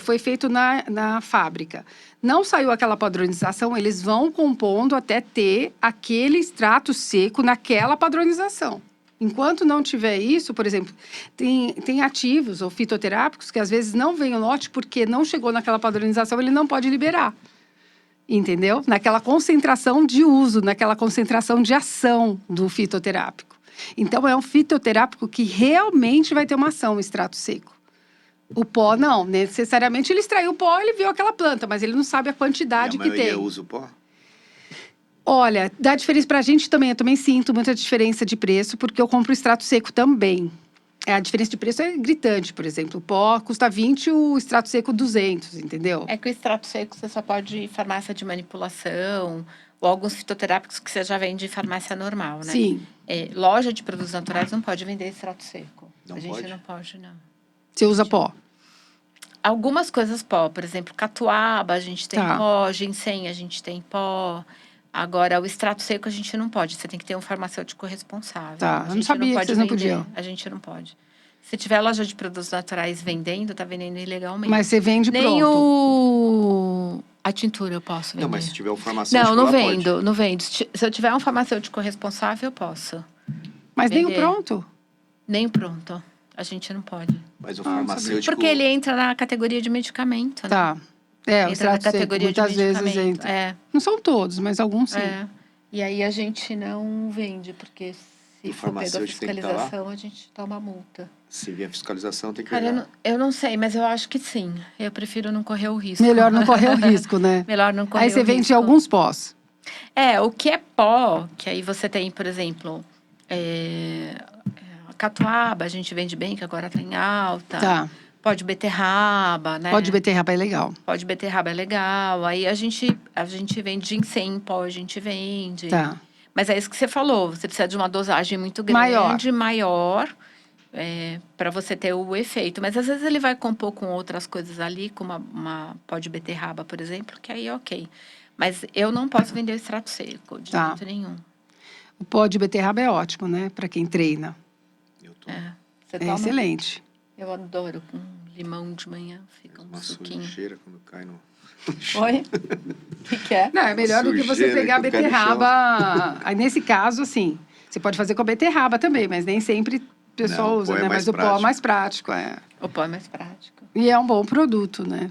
[SPEAKER 2] foi feito na fábrica. Não saiu aquela padronização, eles vão compondo até ter aquele extrato seco naquela padronização. Enquanto não tiver isso, por exemplo, tem ativos ou fitoterápicos que às vezes não vem o lote porque não chegou naquela padronização, ele não pode liberar. Entendeu? Naquela concentração de uso, naquela concentração de ação do fitoterápico. Então, é um fitoterápico que realmente vai ter uma ação, o extrato seco. O pó, não. Necessariamente, ele extraiu o pó, ele viu aquela planta, mas ele não sabe a quantidade que tem.
[SPEAKER 3] E a maioria usa o pó?
[SPEAKER 2] Olha, dá diferença pra gente também. Eu também sinto muita diferença de preço, porque eu compro o extrato seco também. A diferença de preço é gritante, por exemplo. O pó custa 20, o extrato seco 200, entendeu?
[SPEAKER 1] É que o extrato seco você só pode ir em farmácia de manipulação ou alguns fitoterápicos que você já vende em farmácia normal, né?
[SPEAKER 2] Sim.
[SPEAKER 1] Loja de produtos naturais não pode vender extrato seco.
[SPEAKER 3] Não
[SPEAKER 1] a gente
[SPEAKER 3] pode?
[SPEAKER 1] não pode, não.
[SPEAKER 2] Você usa pó?
[SPEAKER 1] Algumas coisas pó, por exemplo, catuaba a gente tem
[SPEAKER 2] Tá.
[SPEAKER 1] pó, ginseng a gente tem pó. Agora, o extrato seco a gente não pode, você tem que ter um farmacêutico responsável.
[SPEAKER 2] Tá,
[SPEAKER 1] A
[SPEAKER 2] eu não
[SPEAKER 1] gente
[SPEAKER 2] sabia que
[SPEAKER 1] pode
[SPEAKER 2] vocês não
[SPEAKER 1] vender,
[SPEAKER 2] podiam.
[SPEAKER 1] A gente não pode. Se tiver loja de produtos naturais vendendo, tá vendendo ilegalmente.
[SPEAKER 2] Mas você vende
[SPEAKER 1] Nem
[SPEAKER 2] pronto?
[SPEAKER 1] a tintura eu posso vender.
[SPEAKER 3] Não, mas se tiver o farmacêutico,
[SPEAKER 1] Não
[SPEAKER 3] ela
[SPEAKER 1] vendo,
[SPEAKER 3] pode.
[SPEAKER 1] não vendo. Se eu tiver um farmacêutico responsável, eu posso.
[SPEAKER 2] Mas nem o
[SPEAKER 1] vender.
[SPEAKER 2] pronto?
[SPEAKER 1] Nem pronto. A gente não pode.
[SPEAKER 3] Mas o
[SPEAKER 2] sabia.
[SPEAKER 3] farmacêutico...
[SPEAKER 1] Porque ele entra na categoria de medicamento, né?
[SPEAKER 2] Tá. O
[SPEAKER 1] Entra na
[SPEAKER 2] extrato seco,
[SPEAKER 1] categoria de
[SPEAKER 2] muitas vezes
[SPEAKER 1] medicamento.
[SPEAKER 2] entra. Não são todos, mas alguns sim.
[SPEAKER 1] E aí a gente não vende, porque se
[SPEAKER 3] O
[SPEAKER 1] for pego a
[SPEAKER 3] farmacêutico tem que estar lá?
[SPEAKER 1] fiscalização, a gente toma multa.
[SPEAKER 3] Se vier fiscalização, tem que
[SPEAKER 1] Cara,
[SPEAKER 3] pegar.
[SPEAKER 1] eu não sei, mas eu acho que sim. Eu prefiro não correr o risco.
[SPEAKER 2] Melhor não correr o risco, né?
[SPEAKER 1] Melhor não correr
[SPEAKER 2] Aí você
[SPEAKER 1] o
[SPEAKER 2] vende
[SPEAKER 1] risco.
[SPEAKER 2] alguns pós.
[SPEAKER 1] O que é pó, que aí você tem, por exemplo, a catuaba, a gente vende bem, que agora tá em alta.
[SPEAKER 2] Tá.
[SPEAKER 1] Pó de beterraba, né?
[SPEAKER 2] Pó de beterraba é legal.
[SPEAKER 1] Pó de beterraba é legal. Aí a gente vende ginseng em pó, a gente vende.
[SPEAKER 2] Tá.
[SPEAKER 1] Mas é isso que você falou, você precisa de uma dosagem muito grande, maior para você ter o efeito. Mas às vezes ele vai compor com outras coisas ali, como uma pó de beterraba, por exemplo, que aí é ok. Mas eu não posso vender o extrato seco, de
[SPEAKER 2] Tá.
[SPEAKER 1] jeito nenhum.
[SPEAKER 2] O pó de beterraba é ótimo, né? Para quem treina.
[SPEAKER 3] Eu tô
[SPEAKER 1] Você
[SPEAKER 2] É
[SPEAKER 1] toma?
[SPEAKER 2] excelente.
[SPEAKER 1] Eu adoro com limão de manhã, fica um
[SPEAKER 3] uma
[SPEAKER 1] suquinho.
[SPEAKER 3] sujeira quando cai no...
[SPEAKER 1] Oi? O que é?
[SPEAKER 2] Não, é melhor do que você
[SPEAKER 3] Sujeira
[SPEAKER 2] pegar a
[SPEAKER 3] que cai no
[SPEAKER 2] beterraba. Aí, nesse caso, assim, você pode fazer com a beterraba também, mas nem sempre o pessoal
[SPEAKER 3] Não, o
[SPEAKER 2] usa,
[SPEAKER 3] pó é
[SPEAKER 2] né?
[SPEAKER 3] mais
[SPEAKER 2] Mas o pó é mais prático,
[SPEAKER 1] O pó é mais prático.
[SPEAKER 2] E é um bom produto, né?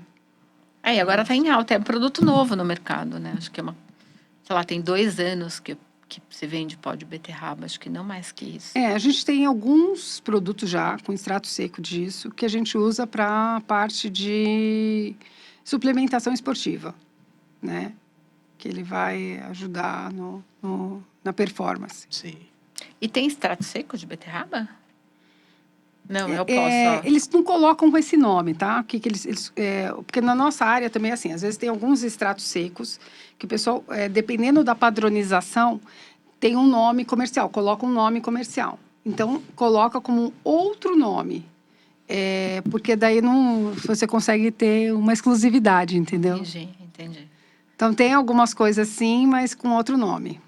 [SPEAKER 1] E agora tá em alta, é um produto novo no mercado, né? Acho que sei lá, tem 2 anos que se vende pó de beterraba, acho que não mais que isso.
[SPEAKER 2] A gente tem alguns produtos já com extrato seco disso que a gente usa para parte de suplementação esportiva, né? Que ele vai ajudar na performance.
[SPEAKER 3] Sim.
[SPEAKER 1] E tem extrato seco de beterraba? Não, eu posso, ó.
[SPEAKER 2] Eles não colocam com esse nome, tá? Porque na nossa área também é assim, às vezes tem alguns extratos secos que o pessoal, dependendo da padronização, tem um nome comercial, coloca um nome comercial. Então, coloca como outro nome. Porque daí você consegue ter uma exclusividade, entendeu?
[SPEAKER 1] Entendi.
[SPEAKER 2] Então, tem algumas coisas sim, mas com outro nome.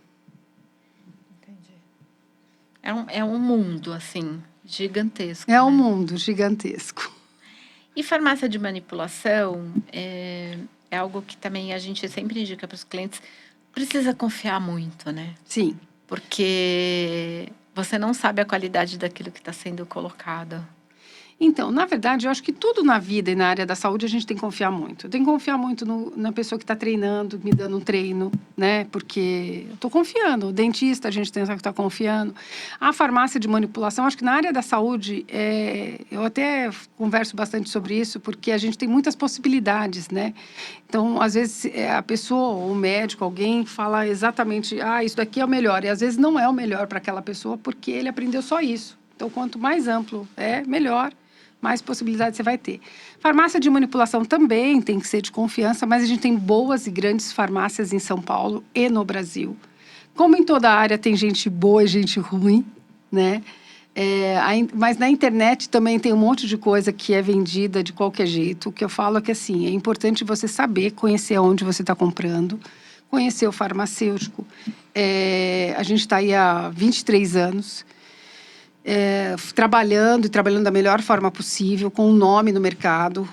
[SPEAKER 1] Entendi. É um mundo, assim, gigantesco.
[SPEAKER 2] É um
[SPEAKER 1] né?
[SPEAKER 2] mundo gigantesco.
[SPEAKER 1] E farmácia de manipulação é algo que também a gente sempre indica para os clientes. Precisa confiar muito, né?
[SPEAKER 2] Sim.
[SPEAKER 1] Porque você não sabe a qualidade daquilo que está sendo colocado.
[SPEAKER 2] Então, na verdade, eu acho que tudo na vida e na área da saúde a gente tem que confiar muito. Eu tenho que confiar muito na pessoa que está treinando, me dando um treino, né? Porque eu estou confiando. O dentista, a gente tem que estar confiando. A farmácia de manipulação, acho que na área da saúde, eu até converso bastante sobre isso, porque a gente tem muitas possibilidades, né? Então, às vezes, a pessoa, ou o médico, alguém fala exatamente, isso daqui é o melhor. E às vezes não é o melhor para aquela pessoa, porque ele aprendeu só isso. Então, quanto mais amplo melhor, mais possibilidades você vai ter. Farmácia de manipulação também tem que ser de confiança, mas a gente tem boas e grandes farmácias em São Paulo e no Brasil. Como em toda área tem gente boa e gente ruim, né? Mas na internet também tem um monte de coisa que é vendida de qualquer jeito. O que eu falo é que, assim, é importante você saber, conhecer onde você está comprando, conhecer o farmacêutico. A gente está aí há 23 anos, trabalhando da melhor forma possível, com um nome no mercado.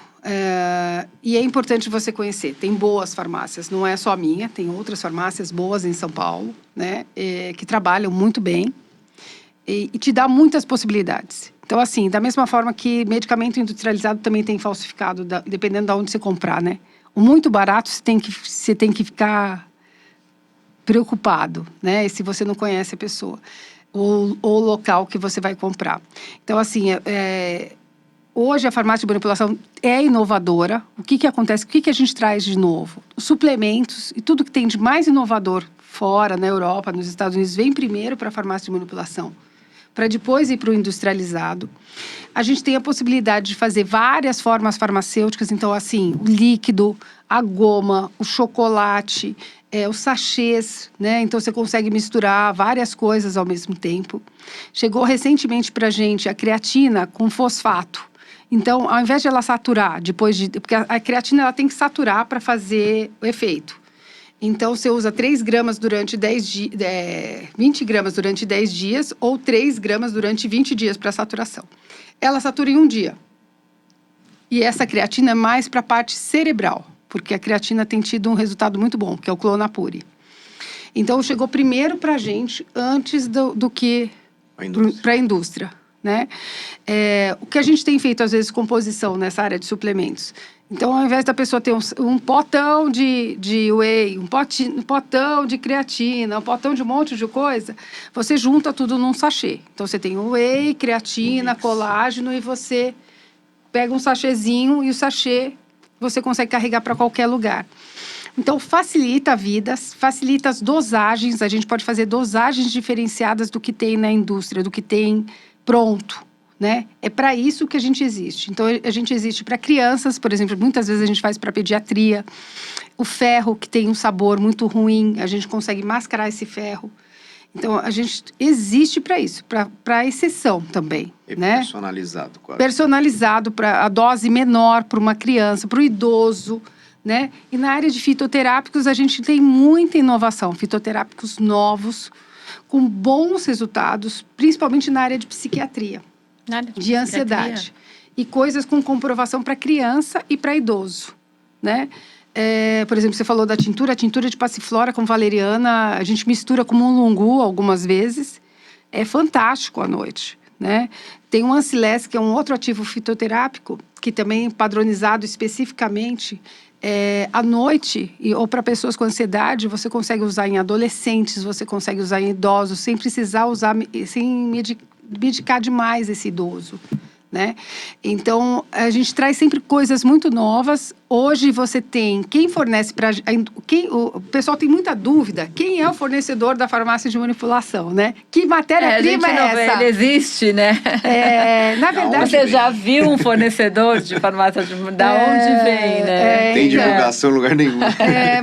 [SPEAKER 2] E é importante você conhecer. Tem boas farmácias, não é só a minha, tem outras farmácias boas em São Paulo, né, que trabalham muito bem e te dá muitas possibilidades. Então, assim, da mesma forma que medicamento industrializado também tem falsificado, dependendo de onde você comprar, né? O muito barato você tem que ficar preocupado, né? E se você não conhece a pessoa. Ou o local que você vai comprar. Então, assim, hoje a farmácia de manipulação é inovadora. O que acontece? O que a gente traz de novo? Os suplementos e tudo que tem de mais inovador fora, na Europa, nos Estados Unidos, vem primeiro para a farmácia de manipulação, para depois ir para o industrializado. A gente tem a possibilidade de fazer várias formas farmacêuticas. Então, assim, o líquido, a goma, o chocolate, os sachês, né? Então, você consegue misturar várias coisas ao mesmo tempo. Chegou recentemente para a gente a creatina com fosfato. Então, ao invés de ela saturar, porque a creatina ela tem que saturar para fazer o efeito. Então, você usa 3 gramas durante 20 gramas durante 10 dias ou 3 gramas durante 20 dias para saturação. Ela satura em um dia. E essa creatina é mais para a parte cerebral, porque a creatina tem tido um resultado muito bom, que é o Clonapure. Então, chegou primeiro para a gente, antes do que para a indústria, né? O que a gente tem feito, às vezes, composição nessa área de suplementos. Então, ao invés da pessoa ter um potão de whey, um potão de creatina, um potão de um monte de coisa, você junta tudo num sachê. Então, você tem o whey, creatina, colágeno, e você pega um sachêzinho e o sachê você consegue carregar para qualquer lugar. Então, facilita a vida, facilita as dosagens. A gente pode fazer dosagens diferenciadas do que tem na indústria, do que tem pronto, né? É para isso que a gente existe. Então, a gente existe para crianças, por exemplo, muitas vezes a gente faz para pediatria. O ferro, que tem um sabor muito ruim, a gente consegue mascarar esse ferro. Então, a gente existe para isso, para exceção também, né?
[SPEAKER 3] Personalizado, quase.
[SPEAKER 2] Personalizado, para a dose menor para uma criança, para o idoso, né? E na área de fitoterápicos, a gente tem muita inovação. Fitoterápicos novos, com bons resultados, principalmente na área de psiquiatria. De ansiedade. E coisas com comprovação para criança e para idoso, né? Por exemplo, você falou da tintura. A tintura de passiflora com valeriana, a gente mistura com mulungu algumas vezes. É fantástico à noite, né? Tem um ancilés, que é um outro ativo fitoterápico, que também é padronizado especificamente. À noite, ou para pessoas com ansiedade, você consegue usar em adolescentes, você consegue usar em idosos, sem precisar usar, sem medicar demais esse idoso, né? Então, a gente traz sempre coisas muito novas. Hoje você tem quem fornece para... O pessoal tem muita dúvida. Quem é o fornecedor da farmácia de manipulação, né? Que matéria-prima é essa?
[SPEAKER 1] Ele existe, né?
[SPEAKER 2] Na verdade...
[SPEAKER 1] Você já viu um fornecedor de farmácia de... Da onde vem, né?
[SPEAKER 3] Tem divulgação em lugar nenhum.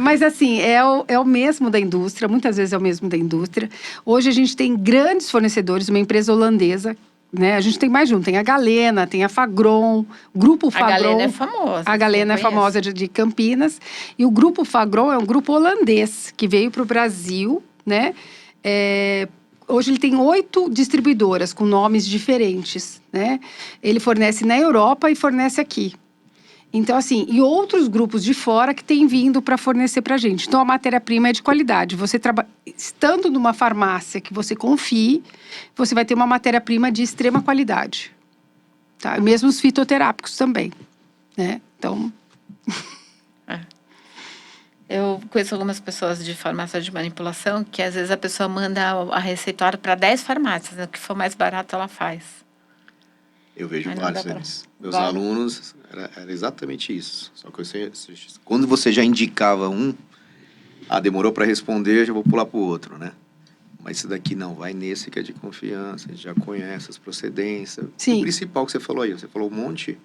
[SPEAKER 2] Mas assim, é o mesmo da indústria. Muitas vezes é o mesmo da indústria. Hoje a gente tem grandes fornecedores, uma empresa holandesa, né? A gente tem mais de um, tem a Galena, tem a Fagron, o Grupo Fagron.
[SPEAKER 1] A Galena é famosa.
[SPEAKER 2] A Galena é famosa de Campinas. E o Grupo Fagron é um grupo holandês que veio para o Brasil, né? Hoje ele tem 8 distribuidoras com nomes diferentes, né? Ele fornece na Europa e fornece aqui. Então, assim, e outros grupos de fora que têm vindo para fornecer para a gente. Então, a matéria-prima é de qualidade. Você estando numa farmácia que você confie, você vai ter uma matéria-prima de extrema qualidade. Tá? E mesmo os fitoterápicos também, né? Então,
[SPEAKER 1] Eu conheço algumas pessoas de farmácia de manipulação que às vezes a pessoa manda a receituário para 10 farmácias, né? O que for mais barato ela faz.
[SPEAKER 3] Eu vejo
[SPEAKER 1] Mas não
[SPEAKER 3] vários
[SPEAKER 1] dá pra-
[SPEAKER 3] deles. Meus
[SPEAKER 1] Vale.
[SPEAKER 3] alunos, era exatamente isso. Só que quando você já indicava um, demorou para responder, já vou pular para o outro, né? Mas esse daqui não, vai nesse que é de confiança, a gente já conhece as procedências.
[SPEAKER 2] Sim.
[SPEAKER 3] E o principal que você falou aí, você falou um monte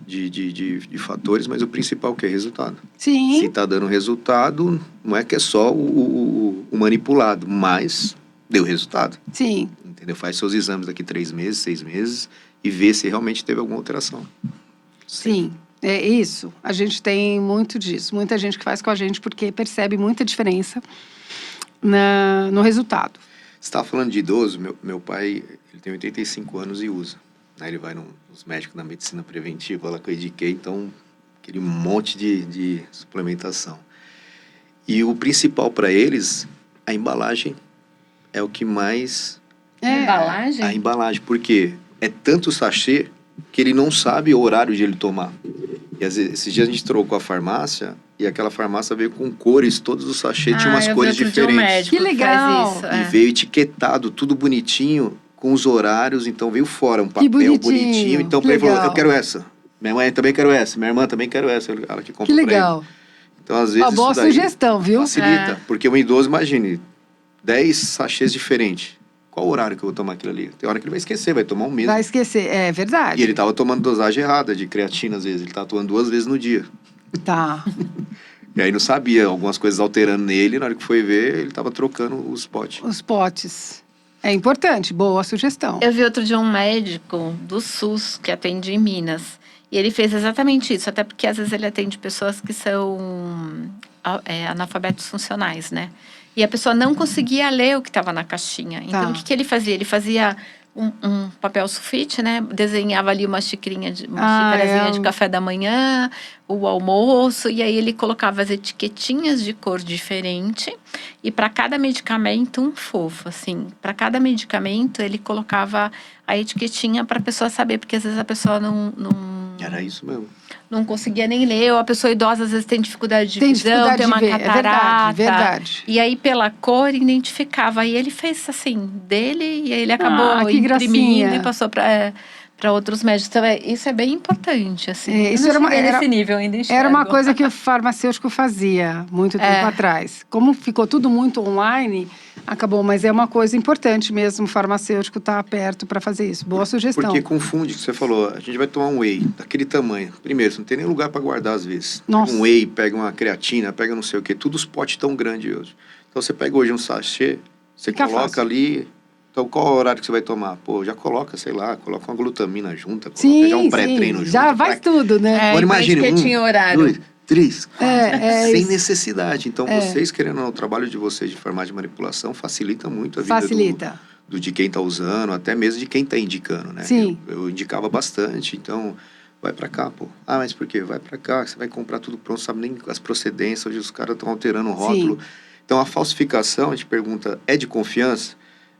[SPEAKER 3] de fatores, mas o principal que é resultado. Se
[SPEAKER 2] sim,
[SPEAKER 3] está dando resultado, não é que é só o manipulado, mas deu resultado.
[SPEAKER 2] sim.
[SPEAKER 3] Entendeu? Faz seus exames daqui 3 meses, 6 meses e vê se realmente teve alguma alteração.
[SPEAKER 2] Sim, é isso. A gente tem muito disso. Muita gente que faz com a gente porque percebe muita diferença no resultado.
[SPEAKER 3] Você estava falando de idoso, meu pai, ele tem 85 anos e usa. Né? Ele vai nos médicos da medicina preventiva, lá que eu indiquei, então, aquele monte de suplementação. E o principal para eles, a embalagem é o que mais...
[SPEAKER 1] Embalagem?
[SPEAKER 3] A embalagem, porque é tanto sachê que ele não sabe o horário de ele tomar. E às vezes, esses dias a gente trocou a farmácia e aquela farmácia veio com cores, todos os sachês tinham umas
[SPEAKER 1] eu vi
[SPEAKER 3] cores
[SPEAKER 1] outro dia um
[SPEAKER 3] diferentes.
[SPEAKER 1] médico
[SPEAKER 2] Que
[SPEAKER 1] faz
[SPEAKER 2] legal!
[SPEAKER 1] isso,
[SPEAKER 3] E veio etiquetado, tudo bonitinho, com os horários, então veio fora um papel
[SPEAKER 2] bonitinho,
[SPEAKER 3] bonitinho. Então
[SPEAKER 2] que
[SPEAKER 3] ele falou,
[SPEAKER 2] legal.
[SPEAKER 3] eu quero essa. Minha mãe também quero essa, minha irmã também quero essa. Ela que comprou
[SPEAKER 2] Que
[SPEAKER 3] pra
[SPEAKER 2] legal.
[SPEAKER 3] ele. Então, às vezes,
[SPEAKER 2] Uma boa
[SPEAKER 3] isso daí
[SPEAKER 2] sugestão, viu?
[SPEAKER 3] facilita.
[SPEAKER 1] É.
[SPEAKER 3] Porque um idoso, imagine, 10 sachês diferentes. Qual o horário que eu vou tomar aquilo ali? Tem hora que ele vai esquecer, vai tomar um mês.
[SPEAKER 2] Vai esquecer, é
[SPEAKER 3] E
[SPEAKER 2] verdade.
[SPEAKER 3] ele tava tomando dosagem errada de creatina, às vezes. Ele tava tomando 2 vezes no dia.
[SPEAKER 2] Tá.
[SPEAKER 3] E aí não sabia, algumas coisas alterando nele. Na hora que foi ver, ele tava trocando os potes.
[SPEAKER 2] Os potes. É importante, boa sugestão.
[SPEAKER 1] Eu vi outro dia um médico do SUS que atende em Minas. E ele fez exatamente isso, até porque às vezes ele atende pessoas que são analfabetos funcionais, né? E a pessoa não conseguia ler o que estava na caixinha. Então,
[SPEAKER 2] Tá.
[SPEAKER 1] o que ele fazia? Ele fazia um papel sulfite, né? Desenhava ali uma xicrinha, uma xicarazinha de café da manhã, o almoço, e aí ele colocava as etiquetinhas de cor diferente. E para cada medicamento, um fofo, assim. Para cada medicamento, ele colocava a etiquetinha para a pessoa saber, porque às vezes a pessoa
[SPEAKER 3] Era isso mesmo.
[SPEAKER 1] não conseguia nem ler, ou a pessoa idosa às vezes tem dificuldade de
[SPEAKER 2] Tem
[SPEAKER 1] visão,
[SPEAKER 2] dificuldade
[SPEAKER 1] tem
[SPEAKER 2] de
[SPEAKER 1] uma
[SPEAKER 2] ver,
[SPEAKER 1] catarata.
[SPEAKER 2] é verdade.
[SPEAKER 1] E aí, pela cor, identificava. Aí ele fez assim, dele, e aí ele acabou
[SPEAKER 2] que
[SPEAKER 1] imprimindo
[SPEAKER 2] gracinha.
[SPEAKER 1] e passou para outros médicos. Então, isso é bem importante, assim.
[SPEAKER 2] É, isso
[SPEAKER 1] Eu não
[SPEAKER 2] era
[SPEAKER 1] cheguei nesse nível, ainda enxergo.
[SPEAKER 2] Era uma coisa que o farmacêutico fazia muito tempo atrás. Como ficou tudo muito online, acabou. Mas é uma coisa importante mesmo o farmacêutico estar perto para fazer isso. Boa sugestão.
[SPEAKER 3] Porque confunde o que você falou. A gente vai tomar um whey daquele tamanho. Primeiro, você não tem nem lugar para guardar às vezes.
[SPEAKER 2] Nossa.
[SPEAKER 3] Pega um whey, pega uma creatina, pega não sei o quê. Tudo os potes tão grandes hoje. Então você pega hoje um sachê, você
[SPEAKER 2] Fica
[SPEAKER 3] coloca
[SPEAKER 2] fácil.
[SPEAKER 3] ali. Então qual é o horário que você vai tomar? Pô, já coloca, sei lá, coloca uma glutamina junta, coloca
[SPEAKER 2] Sim,
[SPEAKER 3] já um pré-treino
[SPEAKER 2] sim.
[SPEAKER 3] junto.
[SPEAKER 2] Já faz tudo, né?
[SPEAKER 3] Agora imagine,
[SPEAKER 1] tinha horário.
[SPEAKER 3] 2, 3, 4, sem
[SPEAKER 2] isso.
[SPEAKER 3] necessidade. Então vocês, querendo ou não, o trabalho de vocês de farmácia de manipulação facilita muito a vida
[SPEAKER 2] Facilita.
[SPEAKER 3] de quem está usando, até mesmo de quem está indicando, né?
[SPEAKER 2] Sim.
[SPEAKER 3] Eu indicava bastante, então vai para cá, pô. Ah, mas por quê? Vai para cá, você vai comprar tudo pronto, sabe nem as procedências, hoje os caras estão alterando o rótulo.
[SPEAKER 2] Sim.
[SPEAKER 3] Então a falsificação, a gente pergunta, é de confiança?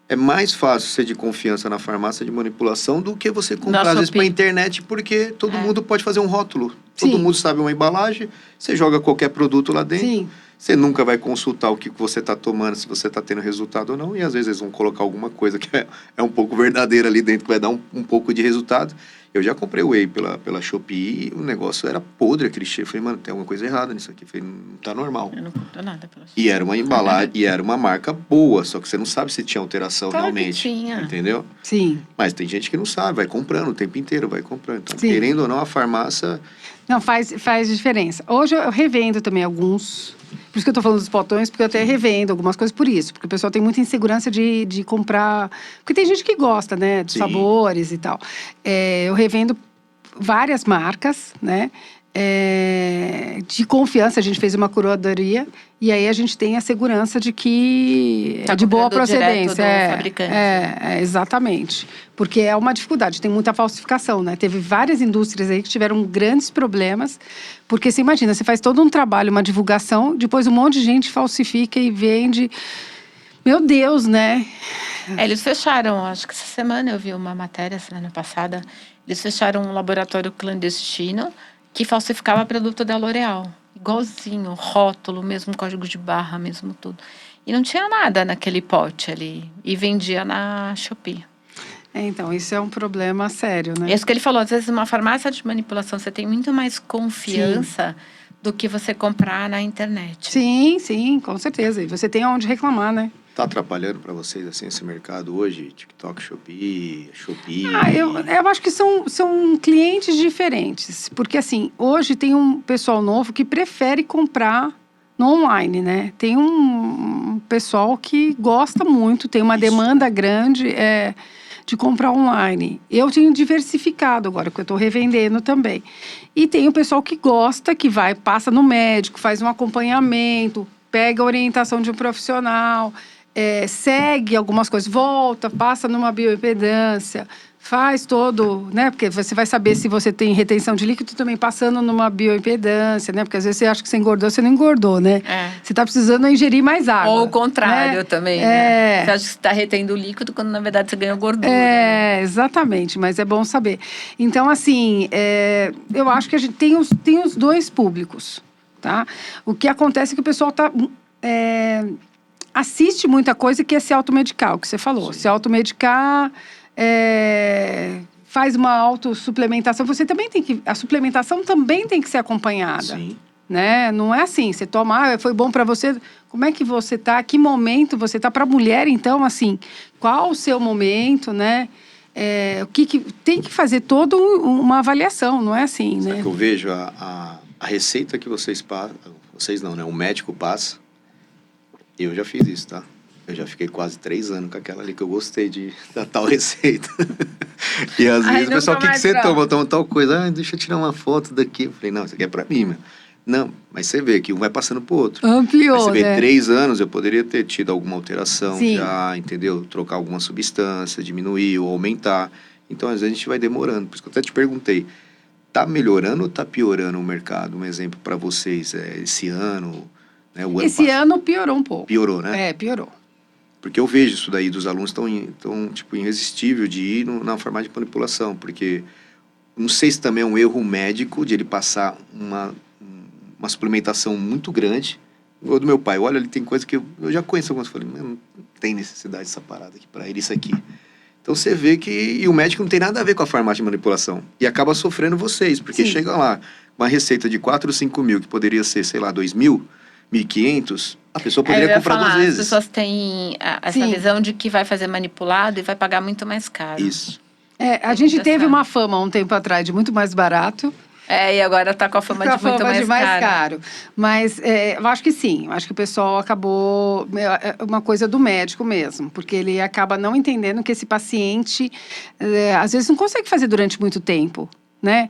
[SPEAKER 3] É mais fácil ser de confiança na farmácia de manipulação do que você comprar, às vezes,
[SPEAKER 1] Shopee.
[SPEAKER 3] para internet, porque todo mundo pode fazer um rótulo. Todo
[SPEAKER 2] Sim.
[SPEAKER 3] mundo sabe uma embalagem, você joga qualquer produto lá dentro.
[SPEAKER 2] Sim.
[SPEAKER 3] Você nunca vai consultar o que você está tomando, se você está tendo resultado ou não. E às vezes eles vão colocar alguma coisa que é um pouco verdadeira ali dentro, que vai dar um pouco de resultado. Eu já comprei o whey pela Shopee e o negócio era podre, aquele cheiro. Eu falei, mano, tem alguma coisa errada nisso aqui. Eu falei, não tá normal.
[SPEAKER 1] Eu não compro nada pela
[SPEAKER 3] E era uma embalagem, e era uma marca boa, só que você não sabe se tinha alteração
[SPEAKER 1] Claro que
[SPEAKER 3] realmente.
[SPEAKER 1] tinha.
[SPEAKER 3] Entendeu?
[SPEAKER 2] Sim.
[SPEAKER 3] Mas tem gente que não sabe, vai comprando o tempo inteiro, vai comprando. Então,
[SPEAKER 2] Sim.
[SPEAKER 3] querendo ou não, a farmácia...
[SPEAKER 2] Não, faz diferença. Hoje eu revendo também alguns. Por isso que eu tô falando dos potões, porque eu até revendo algumas coisas por isso. Porque o pessoal tem muita insegurança de comprar. Porque tem gente que gosta, né? Dos
[SPEAKER 3] Sim.
[SPEAKER 2] sabores e tal. Eu revendo várias marcas, né? De confiança, a gente fez uma curadoria e aí a gente tem a segurança de que
[SPEAKER 1] Tá
[SPEAKER 2] é de boa
[SPEAKER 1] comprando direto
[SPEAKER 2] procedência.
[SPEAKER 1] do fabricante.
[SPEAKER 2] Exatamente. Porque é uma dificuldade, tem muita falsificação, né? Teve várias indústrias aí que tiveram grandes problemas, porque você imagina, você faz todo um trabalho, uma divulgação, depois um monte de gente falsifica e vende. Meu Deus, né?
[SPEAKER 1] Eles fecharam, acho que essa semana eu vi uma matéria, semana passada, eles fecharam um laboratório clandestino que falsificava produto da L'Oréal. Igualzinho, rótulo, mesmo código de barra, mesmo tudo. E não tinha nada naquele pote ali. E vendia na Shopee.
[SPEAKER 2] Então, isso é um problema sério, né?
[SPEAKER 1] É isso que ele falou, às vezes uma farmácia de manipulação você tem muito mais confiança do que você comprar na internet.
[SPEAKER 2] Sim, com certeza. E você tem onde reclamar, né?
[SPEAKER 3] Tá atrapalhando para vocês assim esse mercado hoje? TikTok, Shopee?
[SPEAKER 2] Eu acho que são clientes diferentes. Porque, assim, hoje tem um pessoal novo que prefere comprar no online, né? Tem um pessoal que gosta muito, tem uma demanda grande de comprar online. Eu tenho diversificado agora, que eu estou revendendo também. E tem o pessoal que gosta, que vai, passa no médico, faz um acompanhamento, pega a orientação de um profissional, segue algumas coisas, volta, passa numa bioimpedância, faz todo, né? Porque você vai saber se você tem retenção de líquido também passando numa bioimpedância, né? Porque às vezes você acha que você engordou, você não engordou, né? Você está precisando ingerir mais água.
[SPEAKER 1] Ou o contrário, né? Também, né? Você acha que você está retendo líquido quando na verdade você ganhou gordura.
[SPEAKER 2] Né? Exatamente, mas é bom saber. Então, assim, eu acho que a gente tem os dois públicos, tá? O que acontece é que o pessoal assiste muita coisa que é se automedicar, o que você falou. Sim. Se automedicar, faz uma autossuplementação. Você também tem que... A suplementação também tem que ser acompanhada.
[SPEAKER 3] Sim.
[SPEAKER 2] Né? Não é assim, você toma, foi bom para você. Como é que você tá? Que momento você tá? Para a mulher, então, assim, qual o seu momento, né? O que tem que fazer toda uma avaliação, não é assim,
[SPEAKER 3] Sabe
[SPEAKER 2] né?
[SPEAKER 3] que eu vejo a receita que vocês passam, vocês não, né? O médico passa. Eu já fiz isso, tá? Eu já fiquei quase 3 anos com aquela ali que eu gostei da tal receita. E às vezes o pessoal, o que você toma? Toma tal coisa. Deixa eu tirar uma foto daqui. Eu falei, não, isso aqui é pra mim, meu. Não, mas você vê que um vai passando pro outro.
[SPEAKER 2] Ampliou,
[SPEAKER 3] você vê,
[SPEAKER 2] né?
[SPEAKER 3] 3 anos eu poderia ter tido alguma alteração.
[SPEAKER 2] Sim.
[SPEAKER 3] Já, entendeu? Trocar alguma substância, diminuir ou aumentar. Então, às vezes a gente vai demorando. Por isso que eu até te perguntei, tá melhorando ou tá piorando o mercado? Um exemplo para vocês, esse ano, né? O ano
[SPEAKER 2] esse ano piorou um pouco.
[SPEAKER 3] Piorou, né?
[SPEAKER 2] Piorou.
[SPEAKER 3] Porque eu vejo isso daí dos alunos tão tipo, irresistível de ir na farmácia de manipulação. Porque não sei se também é um erro médico de ele passar uma suplementação muito grande. O do meu pai, olha, ele tem coisa que eu já conheço algumas. Eu falei, não tem necessidade dessa parada aqui para ele, isso aqui. Então você vê que e o médico não tem nada a ver com a farmácia de manipulação. E acaba sofrendo vocês, porque chega lá, uma receita de 4 ou 5 mil, que poderia ser, sei lá, 2.000, 1.500, a pessoa poderia comprar 2 vezes.
[SPEAKER 1] As pessoas têm essa visão de que vai fazer manipulado e vai pagar muito mais caro.
[SPEAKER 3] Isso.
[SPEAKER 2] A gente teve uma fama um tempo atrás de muito mais barato.
[SPEAKER 1] E agora está com a fama de muito mais caro.
[SPEAKER 2] Mas eu acho que sim. Eu acho que o pessoal acabou... uma coisa do médico mesmo. Porque ele acaba não entendendo que esse paciente... às vezes não consegue fazer durante muito tempo. Né?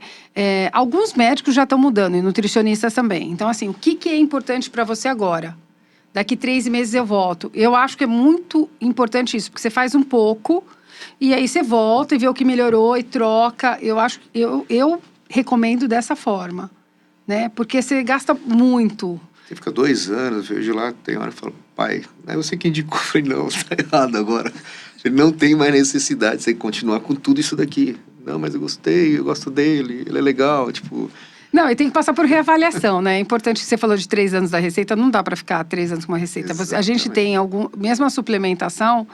[SPEAKER 2] Alguns médicos já estão mudando. E nutricionistas também. Então, assim, o que é importante para você agora? Daqui 3 meses eu volto. Eu acho que é muito importante isso. Porque você faz um pouco... E aí você volta e vê o que melhorou e troca. Eu acho... Eu recomendo dessa forma, né? Porque você gasta muito.
[SPEAKER 3] Você fica 2 anos, eu vejo lá, tem hora e falo, pai, não é você que indicou. Eu falei, não, você tá errado agora. Você não tem mais necessidade de você continuar com tudo isso daqui. Não, mas eu gostei, eu gosto dele, ele é legal, tipo...
[SPEAKER 2] Não, e tem que passar por reavaliação, né? É importante que você falou de 3 anos da receita, não dá para ficar 3 anos com uma receita. A gente tem mesmo a suplementação,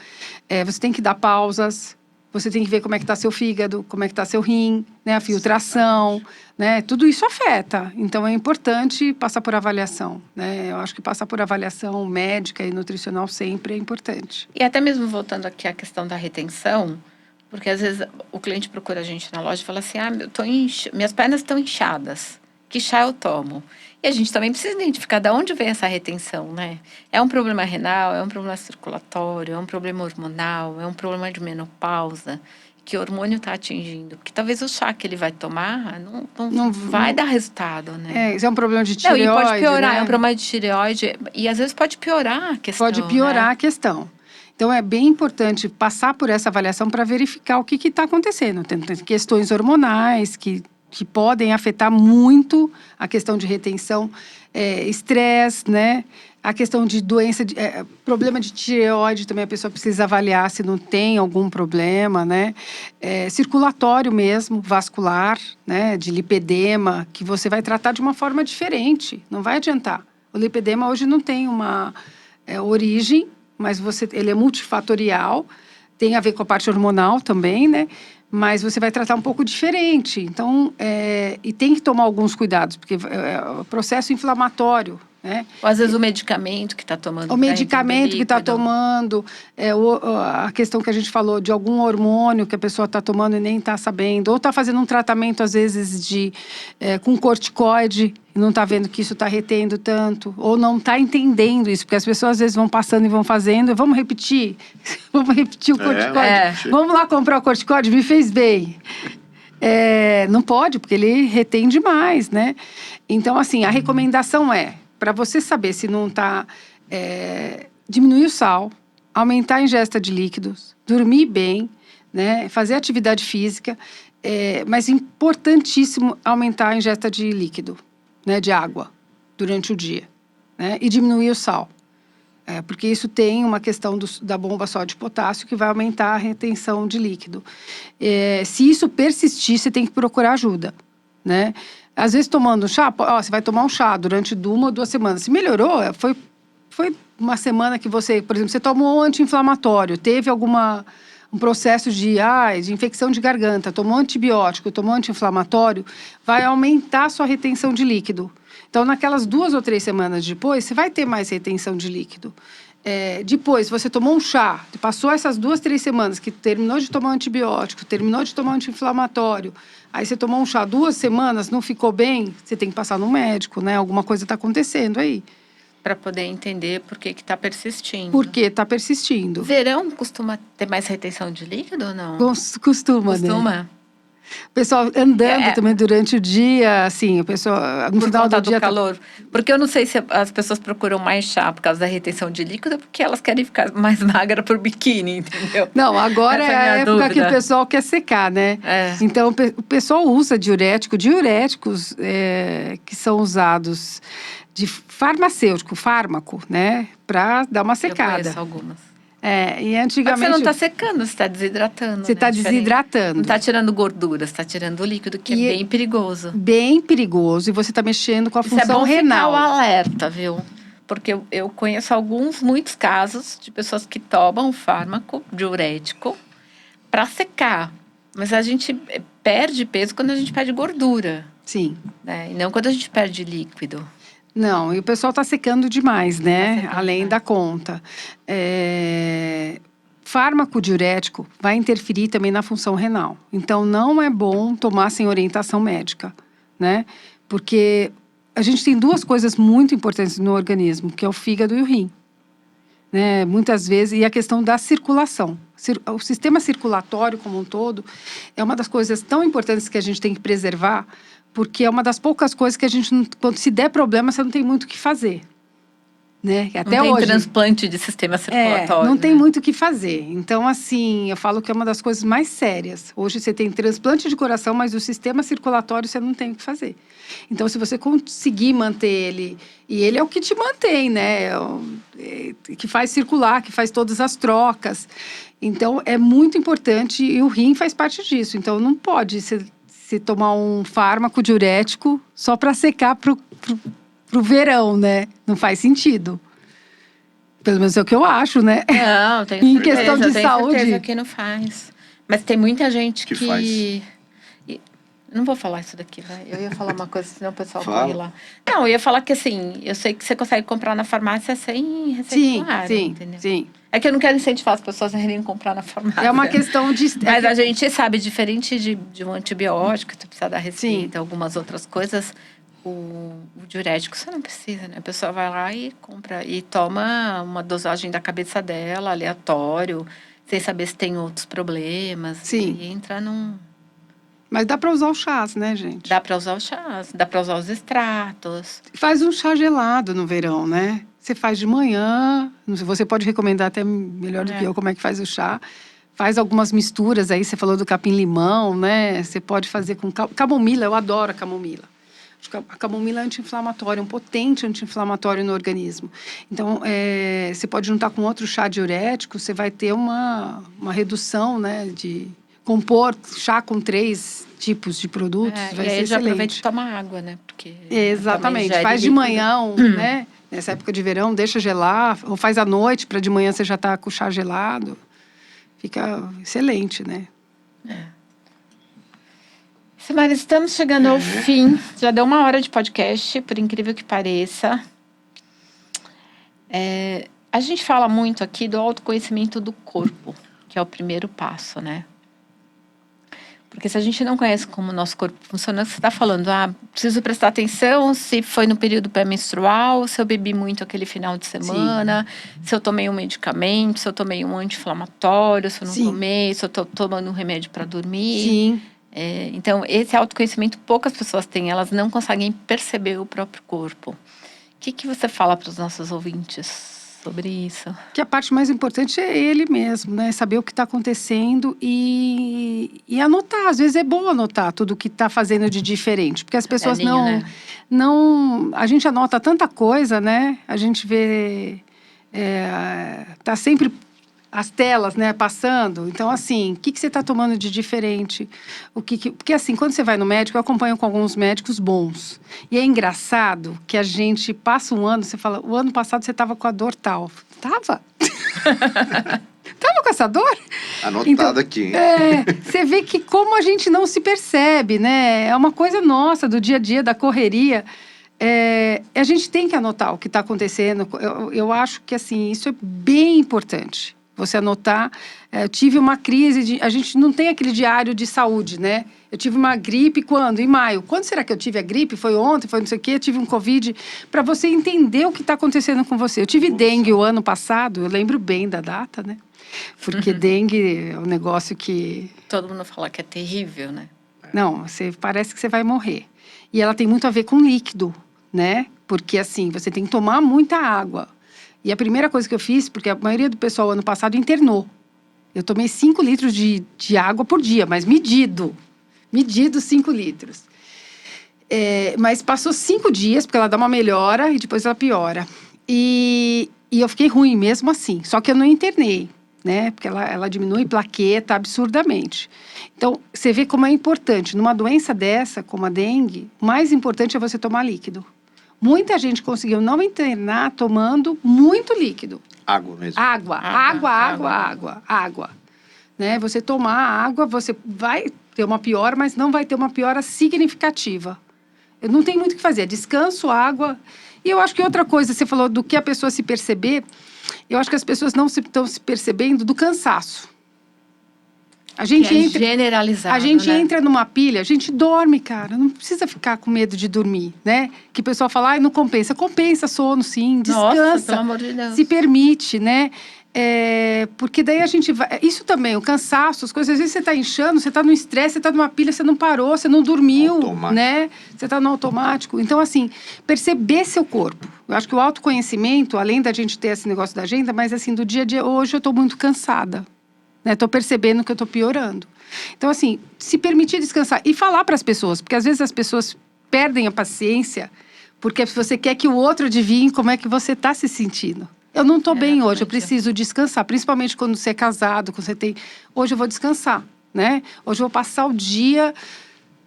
[SPEAKER 2] você tem que dar pausas. Você tem que ver como é que está seu fígado, como é que está seu rim, né? A filtração, né? Tudo isso afeta. Então, é importante passar por avaliação, né? Eu acho que passar por avaliação médica e nutricional sempre é importante.
[SPEAKER 1] E até mesmo voltando aqui à questão da retenção, porque às vezes o cliente procura a gente na loja e fala assim, minhas pernas estão inchadas, que chá eu tomo? E a gente também precisa identificar de onde vem essa retenção, né? É um problema renal, é um problema circulatório, é um problema hormonal, é um problema de menopausa, que o hormônio está atingindo. Porque talvez o chá que ele vai tomar não vai dar resultado, né?
[SPEAKER 2] Isso é um problema de tireoide,
[SPEAKER 1] e pode piorar,
[SPEAKER 2] né?
[SPEAKER 1] É um problema de tireoide. E às vezes pode piorar a questão,
[SPEAKER 2] Pode piorar a questão. Então, é bem importante passar por essa avaliação para verificar o que está acontecendo. Tem questões hormonais que podem afetar muito a questão de retenção, estresse, né? A questão de doença, problema de tireoide também a pessoa precisa avaliar se não tem algum problema, né? Circulatório mesmo, vascular, né? De lipedema, que você vai tratar de uma forma diferente, não vai adiantar. O lipedema hoje não tem uma origem, mas ele é multifatorial, tem a ver com a parte hormonal também, né? Mas você vai tratar um pouco diferente. Então, e tem que tomar alguns cuidados, porque é o processo inflamatório, né?
[SPEAKER 1] Ou às vezes o medicamento que está tomando.
[SPEAKER 2] O medicamento que está
[SPEAKER 1] líquido.
[SPEAKER 2] tomando, a questão que a gente falou de algum hormônio que a pessoa está tomando e nem está sabendo, ou está fazendo um tratamento, às vezes, com corticoide, e não está vendo que isso está retendo tanto, ou não está entendendo isso, porque as pessoas, às vezes, vão passando e vão fazendo, vamos repetir o corticoide. Vamos lá comprar o corticoide, me fez bem. Não pode, porque ele retém demais, né? Então, assim, a recomendação para você saber se não está... diminuir o sal, aumentar a ingesta de líquidos, dormir bem, né? Fazer atividade física, mas importantíssimo aumentar a ingesta de líquido, né? De água, durante o dia, né? E diminuir o sal. Porque isso tem uma questão da bomba só de potássio que vai aumentar a retenção de líquido. Se isso persistir, você tem que procurar ajuda, né? Às vezes tomando chá, você vai tomar um chá durante 1 ou 2 semanas. Se melhorou, foi uma semana que você, por exemplo, você tomou um anti-inflamatório, teve um processo de infecção de garganta, tomou antibiótico, tomou anti-inflamatório, vai aumentar a sua retenção de líquido. Então, naquelas 2 ou 3 semanas depois, você vai ter mais retenção de líquido. Depois, você tomou um chá, passou essas 2, 3 semanas, que terminou de tomar um antibiótico, terminou de tomar um anti-inflamatório, aí você tomou um chá 2 semanas, não ficou bem, você tem que passar no médico, né? Alguma coisa está acontecendo aí.
[SPEAKER 1] Para poder entender por que está persistindo.
[SPEAKER 2] Por que está persistindo.
[SPEAKER 1] Verão costuma ter mais retenção de líquido ou não?
[SPEAKER 2] Costuma, né? O pessoal andando também durante o dia, assim, o pessoal no final do dia
[SPEAKER 1] calor. Porque eu não sei se as pessoas procuram mais chá por causa da retenção de líquido, porque elas querem ficar mais magra por biquíni, entendeu?
[SPEAKER 2] Não, agora é a época que o pessoal quer secar, né? Então o pessoal usa diuréticos que são usados de fármaco, né? Para dar uma secada.
[SPEAKER 1] Eu conheço algumas.
[SPEAKER 2] E antigamente...
[SPEAKER 1] Mas você não está secando, você está desidratando.
[SPEAKER 2] Você está desidratando.
[SPEAKER 1] Não está tirando gordura, você está tirando o líquido, que é bem perigoso.
[SPEAKER 2] Bem perigoso. E você está mexendo com a função renal.
[SPEAKER 1] Isso é bom ficar o alerta, viu? Porque eu conheço muitos casos de pessoas que tomam fármaco diurético para secar. Mas a gente perde peso quando a gente perde gordura.
[SPEAKER 2] Sim.
[SPEAKER 1] Né? E não quando a gente perde líquido.
[SPEAKER 2] Não, e o pessoal está secando demais, né? Além da conta. Fármaco diurético vai interferir também na função renal. Então, não é bom tomar sem orientação médica, né? Porque a gente tem 2 coisas muito importantes no organismo, que é o fígado e o rim. Né? Muitas vezes, e a questão da circulação. O sistema circulatório como um todo é uma das coisas tão importantes que a gente tem que preservar, porque é uma das poucas coisas que a gente, quando se der problema, você não tem muito o que fazer. Né? Até
[SPEAKER 1] não tem
[SPEAKER 2] hoje,
[SPEAKER 1] transplante de sistema circulatório.
[SPEAKER 2] Não tem muito o que fazer. Então, assim, eu falo que é uma das coisas mais sérias. Hoje você tem transplante de coração, mas o sistema circulatório você não tem o que fazer. Então, se você conseguir manter ele, e ele é o que te mantém, né? Que faz circular, que faz todas as trocas. Então, é muito importante e o rim faz parte disso. Então, não pode se tomar um fármaco diurético só para secar pro verão, né? Não faz sentido. Pelo menos é o que eu acho, né?
[SPEAKER 1] Não, tenho
[SPEAKER 2] em questão de saúde.
[SPEAKER 1] Certeza que não faz. Mas tem muita gente que
[SPEAKER 3] faz.
[SPEAKER 1] Não vou falar isso daqui, vai. Eu ia falar uma coisa, senão o pessoal corre lá. Não, eu ia falar que assim, eu sei que você consegue comprar na farmácia sem receita clara, entendeu?
[SPEAKER 2] Sim.
[SPEAKER 1] É que eu não quero incentivar as pessoas a irem comprar na farmácia.
[SPEAKER 2] É uma questão de...
[SPEAKER 1] Mas a gente sabe, diferente de um antibiótico, tu precisa dar receita, algumas outras coisas, o diurético você não precisa, né? A pessoa vai lá e compra e toma uma dosagem da cabeça dela, aleatório, sem saber se tem outros problemas.
[SPEAKER 2] Sim.
[SPEAKER 1] E entra num...
[SPEAKER 2] Mas dá para usar os chás, né, gente?
[SPEAKER 1] Dá para usar os chás, dá para usar os extratos.
[SPEAKER 2] Faz um chá gelado no verão, né? Você faz de manhã, você pode recomendar até melhor do que eu como é que faz o chá. Faz algumas misturas aí, você falou do capim-limão, né? Você pode fazer com camomila, eu adoro a camomila. A camomila é anti-inflamatória, um potente anti-inflamatório no organismo. Então, você pode juntar com outro chá diurético, você vai ter uma redução, né, de compor chá com 3 tipos de produtos, vai
[SPEAKER 1] e
[SPEAKER 2] ser
[SPEAKER 1] aí já aproveita
[SPEAKER 2] excelente.
[SPEAKER 1] e toma água, né? Porque
[SPEAKER 2] Exatamente.
[SPEAKER 1] também
[SPEAKER 2] Faz de
[SPEAKER 1] líquido.
[SPEAKER 2] manhã, né? Nessa época de verão, deixa gelar, ou faz à noite, para de manhã você já tá com o chá gelado. Fica excelente, né?
[SPEAKER 1] Simara, estamos chegando ao fim. Já deu 1 hora de podcast, por incrível que pareça. A gente fala muito aqui do autoconhecimento do corpo, que é o primeiro passo, né? Porque se a gente não conhece como o nosso corpo funciona, você está falando, preciso prestar atenção se foi no período pré-menstrual, se eu bebi muito aquele final de semana, se eu tomei um medicamento, se eu tomei um anti-inflamatório, se eu não tomei, se eu estou tomando um remédio para dormir.
[SPEAKER 2] Sim.
[SPEAKER 1] Então, esse autoconhecimento poucas pessoas têm, elas não conseguem perceber o próprio corpo. O que você fala para os nossos ouvintes sobre isso?
[SPEAKER 2] Que a parte mais importante é ele mesmo, né? Saber o que está acontecendo e anotar. Às vezes é bom anotar tudo o que está fazendo de diferente, porque as pessoas não. A gente anota tanta coisa, né? A gente vê. Tá sempre as telas, né, passando. Então, assim, o que você está tomando de diferente? Porque, assim, quando você vai no médico, eu acompanho com alguns médicos bons. E é engraçado que a gente passa um ano, você fala, o ano passado você estava com a dor tal. Tava? Tava com essa dor?
[SPEAKER 3] Anotado então, aqui, hein?
[SPEAKER 2] Você vê que como a gente não se percebe, né? É uma coisa nossa, do dia a dia, da correria. A gente tem que anotar o que está acontecendo. Eu acho que, assim, isso é bem importante. Você anotar, eu tive uma crise, a gente não tem aquele diário de saúde, né? Eu tive uma gripe quando? Em maio. Quando será que eu tive a gripe? Foi ontem, foi não sei o quê, eu tive um Covid. Para você entender o que está acontecendo com você. Eu tive dengue o ano passado, eu lembro bem da data, né? Porque dengue é um negócio que...
[SPEAKER 1] Todo mundo fala que é terrível, né?
[SPEAKER 2] Não, parece que você vai morrer. E ela tem muito a ver com líquido, né? Porque, assim, você tem que tomar muita água. E a primeira coisa que eu fiz, porque a maioria do pessoal ano passado internou. Eu tomei 5 litros de água por dia, mas medido 5 litros. Mas passou 5 dias, porque ela dá uma melhora e depois ela piora. E eu fiquei ruim mesmo assim, só que eu não internei, né? Porque ela diminui plaqueta absurdamente. Então, você vê como é importante. Numa doença dessa, como a dengue, o mais importante é você tomar líquido. Muita gente conseguiu não internar tomando muito líquido.
[SPEAKER 3] Água mesmo.
[SPEAKER 2] Água. Né? Você tomar água, você vai ter uma piora, mas não vai ter uma piora significativa. Não tem muito o que fazer. Descanso, água. E eu acho que outra coisa, você falou do que a pessoa se perceber, eu acho que as pessoas não estão se percebendo do cansaço. A gente
[SPEAKER 1] generalizado,
[SPEAKER 2] a gente
[SPEAKER 1] né?
[SPEAKER 2] entra numa pilha, a gente dorme, cara. Não precisa ficar com medo de dormir, né? Que o pessoal fala, não compensa. Compensa sono, sim, descansa.
[SPEAKER 1] Nossa, pelo amor de Deus.
[SPEAKER 2] Se permite, né? Porque daí a gente vai... Isso também, o cansaço, as coisas... Às vezes você tá inchando, você tá no estresse, você tá numa pilha, você não parou, você não dormiu, automático, né? Você tá no automático. Então, assim, perceber seu corpo. Eu acho que o autoconhecimento, além da gente ter esse negócio da agenda, mas assim, do dia a dia, hoje eu tô muito cansada. Estou percebendo que eu estou piorando. Então, assim, se permitir descansar e falar para as pessoas, porque às vezes as pessoas perdem a paciência porque você quer que o outro adivinhe como é que você está se sentindo. Eu não estou bem hoje, eu preciso descansar, principalmente quando você é casado, quando você tem... Hoje eu vou descansar, né? Hoje eu vou passar o dia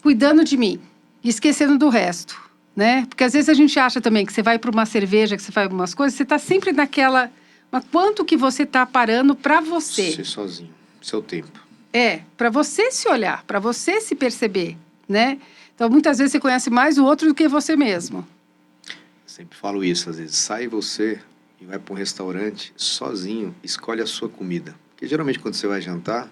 [SPEAKER 2] cuidando de mim e esquecendo do resto, né? Porque às vezes a gente acha também que você vai para uma cerveja, que você faz algumas coisas, você está sempre naquela... Mas quanto que você está parando para você?
[SPEAKER 3] Ser sozinho, seu tempo.
[SPEAKER 2] Para você se olhar, para você se perceber, né? Então, muitas vezes você conhece mais o outro do que você mesmo.
[SPEAKER 3] Sempre falo isso, às vezes. Sai você e vai para um restaurante sozinho, escolhe a sua comida. Porque geralmente quando você vai jantar,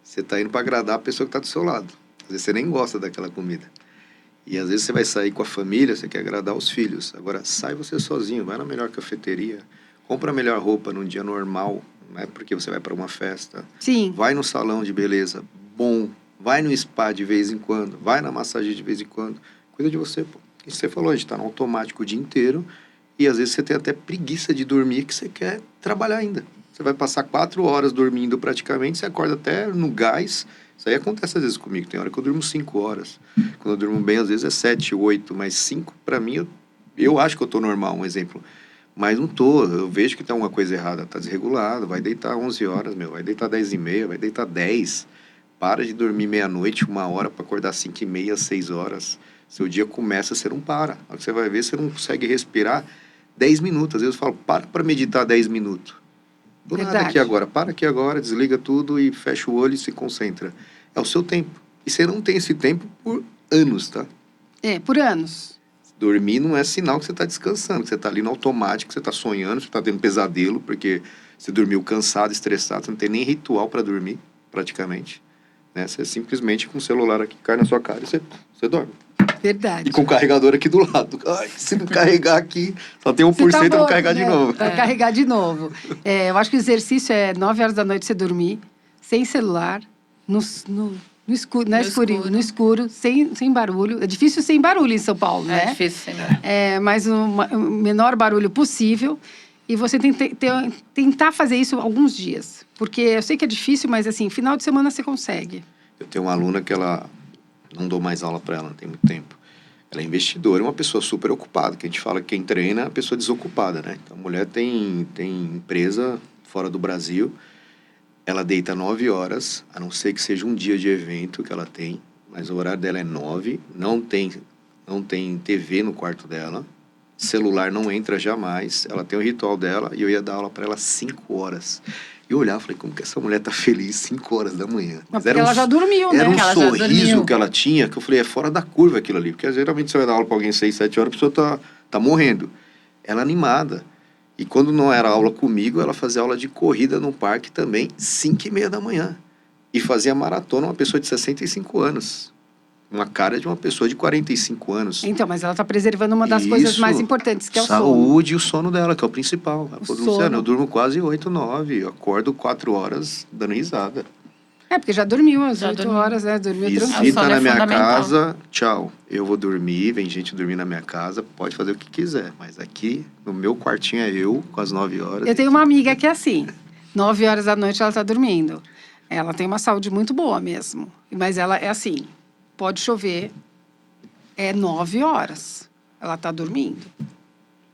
[SPEAKER 3] você está indo para agradar a pessoa que está do seu lado. Às vezes você nem gosta daquela comida. E às vezes você vai sair com a família, você quer agradar os filhos. Agora, sai você sozinho, vai na melhor cafeteria, compra a melhor roupa num dia normal, não é porque você vai para uma festa.
[SPEAKER 2] Sim.
[SPEAKER 3] Vai no salão de beleza bom, vai no spa de vez em quando, vai na massagem de vez em quando. Cuida de você, pô. Isso você falou, a gente tá no automático o dia inteiro e às vezes você tem até preguiça de dormir que você quer trabalhar ainda. Você vai passar 4 horas dormindo praticamente, você acorda até no gás Isso aí acontece às vezes comigo. Tem hora que eu durmo 5 horas. Quando eu durmo bem, às vezes é 7, 8. Mas 5, pra mim, eu acho que eu tô normal, um exemplo. Mas não tô. Eu vejo que tem alguma coisa errada. Tá desregulado. Vai deitar 11 horas, meu. Vai deitar 10h30. Vai deitar 10. Para de dormir meia-noite, 1 hora, para acordar 5h30, 6 horas. Seu dia começa, você não para. A hora que você vai ver, você não consegue respirar 10 minutos. Às vezes eu falo, para meditar 10 minutos. Do nada
[SPEAKER 2] Verdade.
[SPEAKER 3] aqui agora. Para aqui agora, desliga tudo e fecha o olho e se concentra. É o seu tempo. E você não tem esse tempo por anos, tá?
[SPEAKER 2] Por anos.
[SPEAKER 3] Dormir não é sinal que você está descansando, que você está ali no automático, que você está sonhando, você está tendo pesadelo, porque você dormiu cansado, estressado, você não tem nem ritual para dormir, praticamente. Né? Você simplesmente com o celular aqui cai na sua cara e você dorme.
[SPEAKER 2] Verdade.
[SPEAKER 3] E com o carregador aqui do lado. Ai, se não carregar aqui, só tem 1%,
[SPEAKER 2] Você tá
[SPEAKER 3] eu vou
[SPEAKER 2] morto,
[SPEAKER 3] carregar de
[SPEAKER 2] né?
[SPEAKER 3] novo.
[SPEAKER 2] Vai carregar de novo. Eu acho que o exercício é 9 horas da noite você dormir, sem celular, no escuro, não é
[SPEAKER 1] No
[SPEAKER 2] escurinho,
[SPEAKER 1] escuro.
[SPEAKER 2] no escuro, sem barulho. É difícil sem barulho em São Paulo,
[SPEAKER 1] É
[SPEAKER 2] né?
[SPEAKER 1] difícil, né?
[SPEAKER 2] Mas o menor barulho possível. E você tem que tentar fazer isso alguns dias. Porque eu sei que é difícil, mas assim, final de semana você consegue.
[SPEAKER 3] Eu tenho uma aluna que ela... Não dou mais aula para ela, não tem muito tempo. Ela é investidora, é uma pessoa super ocupada. Que a gente fala que quem treina é uma pessoa desocupada, né? Então, a mulher tem empresa fora do Brasil. Ela deita 9 horas, a não ser que seja um dia de evento que ela tem. Mas o horário dela é 9. Não tem TV no quarto dela. Celular não entra jamais. Ela tem o ritual dela e eu ia dar aula para ela 5 horas. E eu olhava e falei, como que essa mulher tá feliz 5 horas da manhã?
[SPEAKER 2] Porque ela já dormiu, né?
[SPEAKER 3] Era um
[SPEAKER 1] Ela já
[SPEAKER 3] sorriso
[SPEAKER 1] dormiu.
[SPEAKER 3] que ela tinha, que eu falei, é fora da curva aquilo ali. Porque geralmente você vai dar aula para alguém 6, 7 horas, a pessoa tá morrendo. Ela animada. E quando não era aula comigo, ela fazia aula de corrida no parque também, 5h30 da manhã. E fazia maratona uma pessoa de 65 anos. Uma cara de uma pessoa de 45 anos.
[SPEAKER 2] Então, mas ela está preservando uma das coisas
[SPEAKER 3] Isso.
[SPEAKER 2] mais importantes, que é o sono.
[SPEAKER 3] Saúde e o sono dela, que é o principal. Ela falou,
[SPEAKER 2] sono.
[SPEAKER 3] Luciano, eu durmo quase 8, 9. Eu acordo 4 horas dando risada.
[SPEAKER 2] Porque já dormiu às
[SPEAKER 1] Já
[SPEAKER 2] 8
[SPEAKER 1] dormiu.
[SPEAKER 2] horas, né? Dormiu
[SPEAKER 1] O
[SPEAKER 2] tranquilo.
[SPEAKER 3] Visita
[SPEAKER 1] sono é
[SPEAKER 3] na minha
[SPEAKER 1] fundamental.
[SPEAKER 3] casa, tchau. Eu vou dormir, vem gente dormir na minha casa, pode fazer o que quiser. Mas aqui, no meu quartinho é eu, com as 9 horas.
[SPEAKER 2] Eu tenho uma amiga que é assim, 9 horas da noite ela está dormindo. Ela tem uma saúde muito boa mesmo. Mas ela é assim, pode chover, é 9 horas. Ela está dormindo.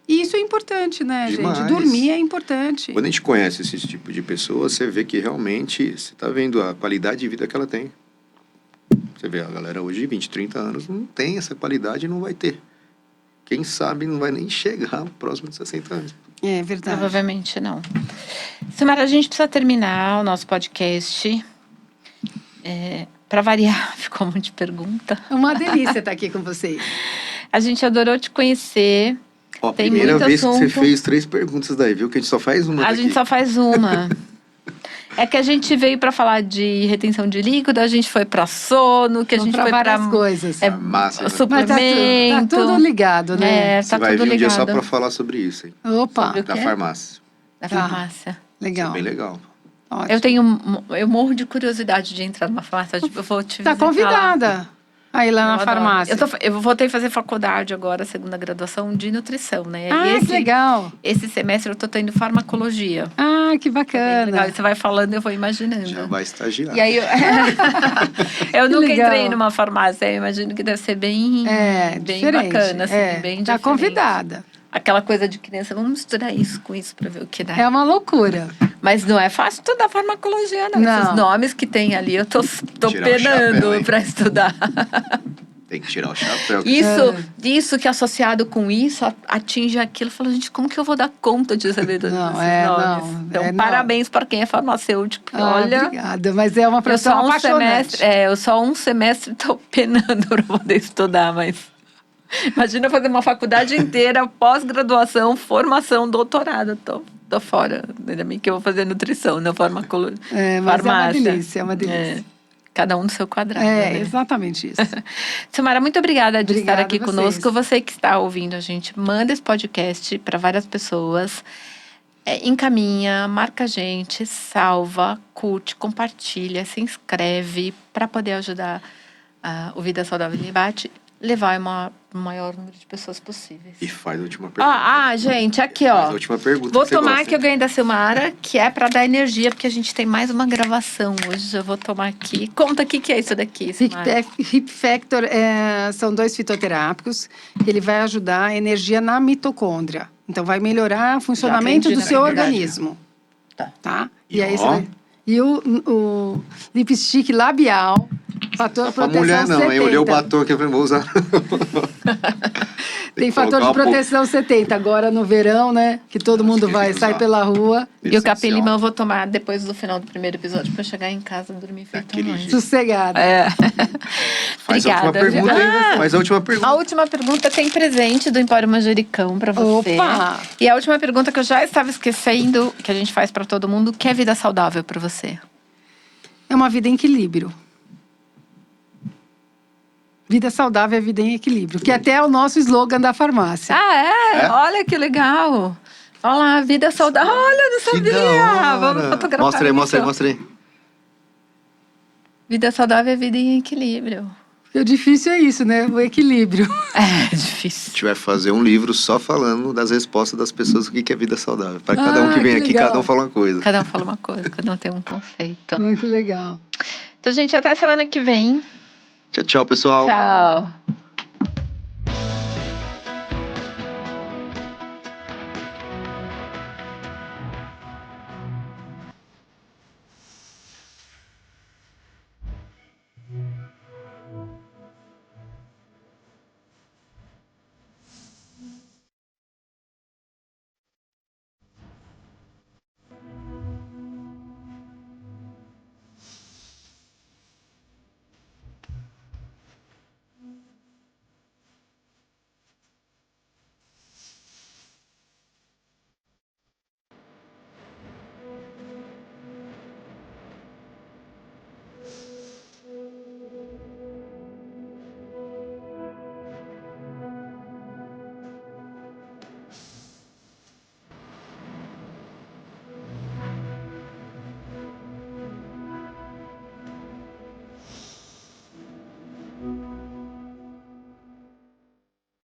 [SPEAKER 2] E isso é importante, né,
[SPEAKER 3] Demais.
[SPEAKER 2] gente? Dormir é importante.
[SPEAKER 3] Quando a gente conhece esse tipo de pessoa, você vê que realmente você está vendo a qualidade de vida que ela tem. Você vê a galera hoje, 20, 30 anos, não tem essa qualidade e não vai ter. Quem sabe não vai nem chegar próximo de 60 anos.
[SPEAKER 2] É verdade.
[SPEAKER 1] Provavelmente não. Samara, a gente precisa terminar o nosso podcast. Para variar, ficou um monte de pergunta.
[SPEAKER 2] É uma delícia estar aqui com vocês.
[SPEAKER 1] A gente adorou te conhecer.
[SPEAKER 3] Ó,
[SPEAKER 1] Tem
[SPEAKER 3] primeira
[SPEAKER 1] muito
[SPEAKER 3] vez que você
[SPEAKER 1] assunto.
[SPEAKER 3] fez 3 perguntas daí, viu? Que a gente só faz uma
[SPEAKER 1] A
[SPEAKER 3] daqui.
[SPEAKER 1] gente só faz uma. É que a gente veio para falar de retenção de líquido, a gente foi para sono, que a gente
[SPEAKER 2] Para
[SPEAKER 1] foi para
[SPEAKER 2] várias coisas.
[SPEAKER 3] Massa, né?
[SPEAKER 2] Mas
[SPEAKER 1] suplemento.
[SPEAKER 2] tá tudo ligado, né?
[SPEAKER 1] É,
[SPEAKER 3] Você
[SPEAKER 1] tá
[SPEAKER 3] vai
[SPEAKER 1] tudo
[SPEAKER 3] vir um dia só
[SPEAKER 1] ligado.
[SPEAKER 3] para falar sobre isso, hein?
[SPEAKER 2] Opa,
[SPEAKER 1] Sobre o
[SPEAKER 3] Da
[SPEAKER 1] quê?
[SPEAKER 3] farmácia.
[SPEAKER 1] Da
[SPEAKER 2] Tá.
[SPEAKER 1] farmácia.
[SPEAKER 2] legal.
[SPEAKER 3] Isso é bem legal.
[SPEAKER 2] Ótimo.
[SPEAKER 1] Eu morro de curiosidade de entrar numa farmácia. Tipo, eu vou te
[SPEAKER 2] Tá
[SPEAKER 1] visitar lá.
[SPEAKER 2] convidada a ir lá
[SPEAKER 1] Eu
[SPEAKER 2] na
[SPEAKER 1] adoro.
[SPEAKER 2] farmácia.
[SPEAKER 1] Eu voltei a fazer faculdade agora, segunda graduação de nutrição, né?
[SPEAKER 2] Ah, que legal.
[SPEAKER 1] Esse semestre eu tô tendo farmacologia.
[SPEAKER 2] Ah, que
[SPEAKER 1] Bem legal.
[SPEAKER 2] bacana.
[SPEAKER 1] E você vai falando, eu vou imaginando.
[SPEAKER 3] Já vai estagiar.
[SPEAKER 1] E aí eu
[SPEAKER 2] Que
[SPEAKER 1] nunca
[SPEAKER 2] legal.
[SPEAKER 1] entrei numa farmácia, eu imagino que deve ser bem
[SPEAKER 2] Diferente.
[SPEAKER 1] bacana, assim, bem
[SPEAKER 2] tá
[SPEAKER 1] diferente.
[SPEAKER 2] convidada.
[SPEAKER 1] Aquela coisa de criança, vamos misturar isso com isso para ver o que dá.
[SPEAKER 2] É uma loucura.
[SPEAKER 1] Mas não é fácil estudar farmacologia, não.
[SPEAKER 2] Não.
[SPEAKER 1] Esses nomes que tem ali, eu tô
[SPEAKER 3] Tirar o chapéu,
[SPEAKER 1] penando
[SPEAKER 3] hein?
[SPEAKER 1] para estudar.
[SPEAKER 3] Tem que tirar o chapéu.
[SPEAKER 1] Isso que associado com isso atinge aquilo. Eu falo, gente, como que eu vou dar conta de saber desses
[SPEAKER 2] Não,
[SPEAKER 1] nomes?
[SPEAKER 2] não,
[SPEAKER 1] Então,
[SPEAKER 2] não.
[SPEAKER 1] parabéns para quem é farmacêutico. Olha,
[SPEAKER 2] Obrigada. Mas é uma
[SPEAKER 1] eu
[SPEAKER 2] profissão
[SPEAKER 1] só
[SPEAKER 2] apaixonante.
[SPEAKER 1] eu só um semestre tô penando para poder estudar, mas imagina fazer uma faculdade inteira, pós-graduação, formação, doutorado. Tô fora. Ainda bem que eu vou fazer nutrição, não farmacologia.
[SPEAKER 2] Mas
[SPEAKER 1] farmácia.
[SPEAKER 2] é uma delícia.
[SPEAKER 1] Cada um no seu quadrado. né?
[SPEAKER 2] Exatamente isso.
[SPEAKER 1] Samara, muito obrigada de
[SPEAKER 2] Obrigada
[SPEAKER 1] estar aqui
[SPEAKER 2] a vocês.
[SPEAKER 1] conosco. Você que está ouvindo a gente, manda esse podcast para várias pessoas. Encaminha, marca a gente, salva, curte, compartilha, se inscreve para poder ajudar o Vida Saudável em Debate. levar o maior número de pessoas possíveis.
[SPEAKER 3] E faz a última pergunta.
[SPEAKER 1] Gente, aqui,
[SPEAKER 3] Faz
[SPEAKER 1] ó.
[SPEAKER 3] a última pergunta.
[SPEAKER 1] Vou
[SPEAKER 3] que você
[SPEAKER 1] tomar
[SPEAKER 3] gosta.
[SPEAKER 1] que eu ganhei da Silmara, que é pra dar energia, porque a gente tem mais uma gravação hoje. Eu vou tomar aqui. Conta o que é isso daqui, Silmara.
[SPEAKER 2] Hip Factor são 2 fitoterápicos que ele vai ajudar a energia na mitocôndria. Então, vai melhorar o funcionamento
[SPEAKER 1] aprendi,
[SPEAKER 2] do
[SPEAKER 1] na
[SPEAKER 2] seu
[SPEAKER 1] verdade.
[SPEAKER 2] organismo.
[SPEAKER 1] Tá.
[SPEAKER 2] E aí,
[SPEAKER 3] ó.
[SPEAKER 2] e o lipstick labial, fator
[SPEAKER 3] Pra
[SPEAKER 2] proteção
[SPEAKER 3] mulher não,
[SPEAKER 2] 70.
[SPEAKER 3] hein? Eu olhei o batom aqui e falei, vou usar.
[SPEAKER 2] Tem
[SPEAKER 3] que
[SPEAKER 2] fator de
[SPEAKER 3] colocar
[SPEAKER 2] proteção 70. Agora no verão, né? Que todo mundo
[SPEAKER 3] esqueci
[SPEAKER 2] vai,
[SPEAKER 3] de
[SPEAKER 2] sai
[SPEAKER 3] usar.
[SPEAKER 2] pela rua,
[SPEAKER 1] E o capim-limão eu vou tomar depois do final do primeiro episódio, pra eu chegar em casa e dormir feito
[SPEAKER 3] Daquele
[SPEAKER 1] um anjo.
[SPEAKER 3] jeito.
[SPEAKER 2] sossegada.
[SPEAKER 3] Faz a última
[SPEAKER 1] Obrigada.
[SPEAKER 3] pergunta aí. Faz a última pergunta.
[SPEAKER 1] A última pergunta tem presente do Empório Manjericão pra você.
[SPEAKER 2] Opa!
[SPEAKER 1] E a última pergunta que eu já estava esquecendo, que a gente faz pra todo mundo, que é vida saudável pra você?
[SPEAKER 2] É uma vida em equilíbrio. Vida saudável é vida em equilíbrio, que até é o nosso slogan da farmácia.
[SPEAKER 3] É?
[SPEAKER 1] Olha que legal. Olha lá, vida saudável. Olha, não
[SPEAKER 3] Que
[SPEAKER 1] sabia.
[SPEAKER 3] da hora.
[SPEAKER 1] Vamos fotografar
[SPEAKER 3] Mostra aí,
[SPEAKER 1] isso.
[SPEAKER 3] mostra aí, mostra aí.
[SPEAKER 1] Vida saudável é vida em equilíbrio.
[SPEAKER 2] O difícil é isso, né? O equilíbrio.
[SPEAKER 1] É
[SPEAKER 3] A
[SPEAKER 1] difícil.
[SPEAKER 3] gente vai fazer um livro só falando das respostas das pessoas do que é vida saudável. Para cada um que vem
[SPEAKER 2] que
[SPEAKER 3] aqui,
[SPEAKER 2] legal.
[SPEAKER 3] cada um fala uma coisa.
[SPEAKER 1] Cada um fala uma coisa, cada um tem um conceito.
[SPEAKER 2] Muito legal.
[SPEAKER 1] Então, gente, até semana que vem.
[SPEAKER 3] Tchau, tchau, pessoal.
[SPEAKER 1] Tchau.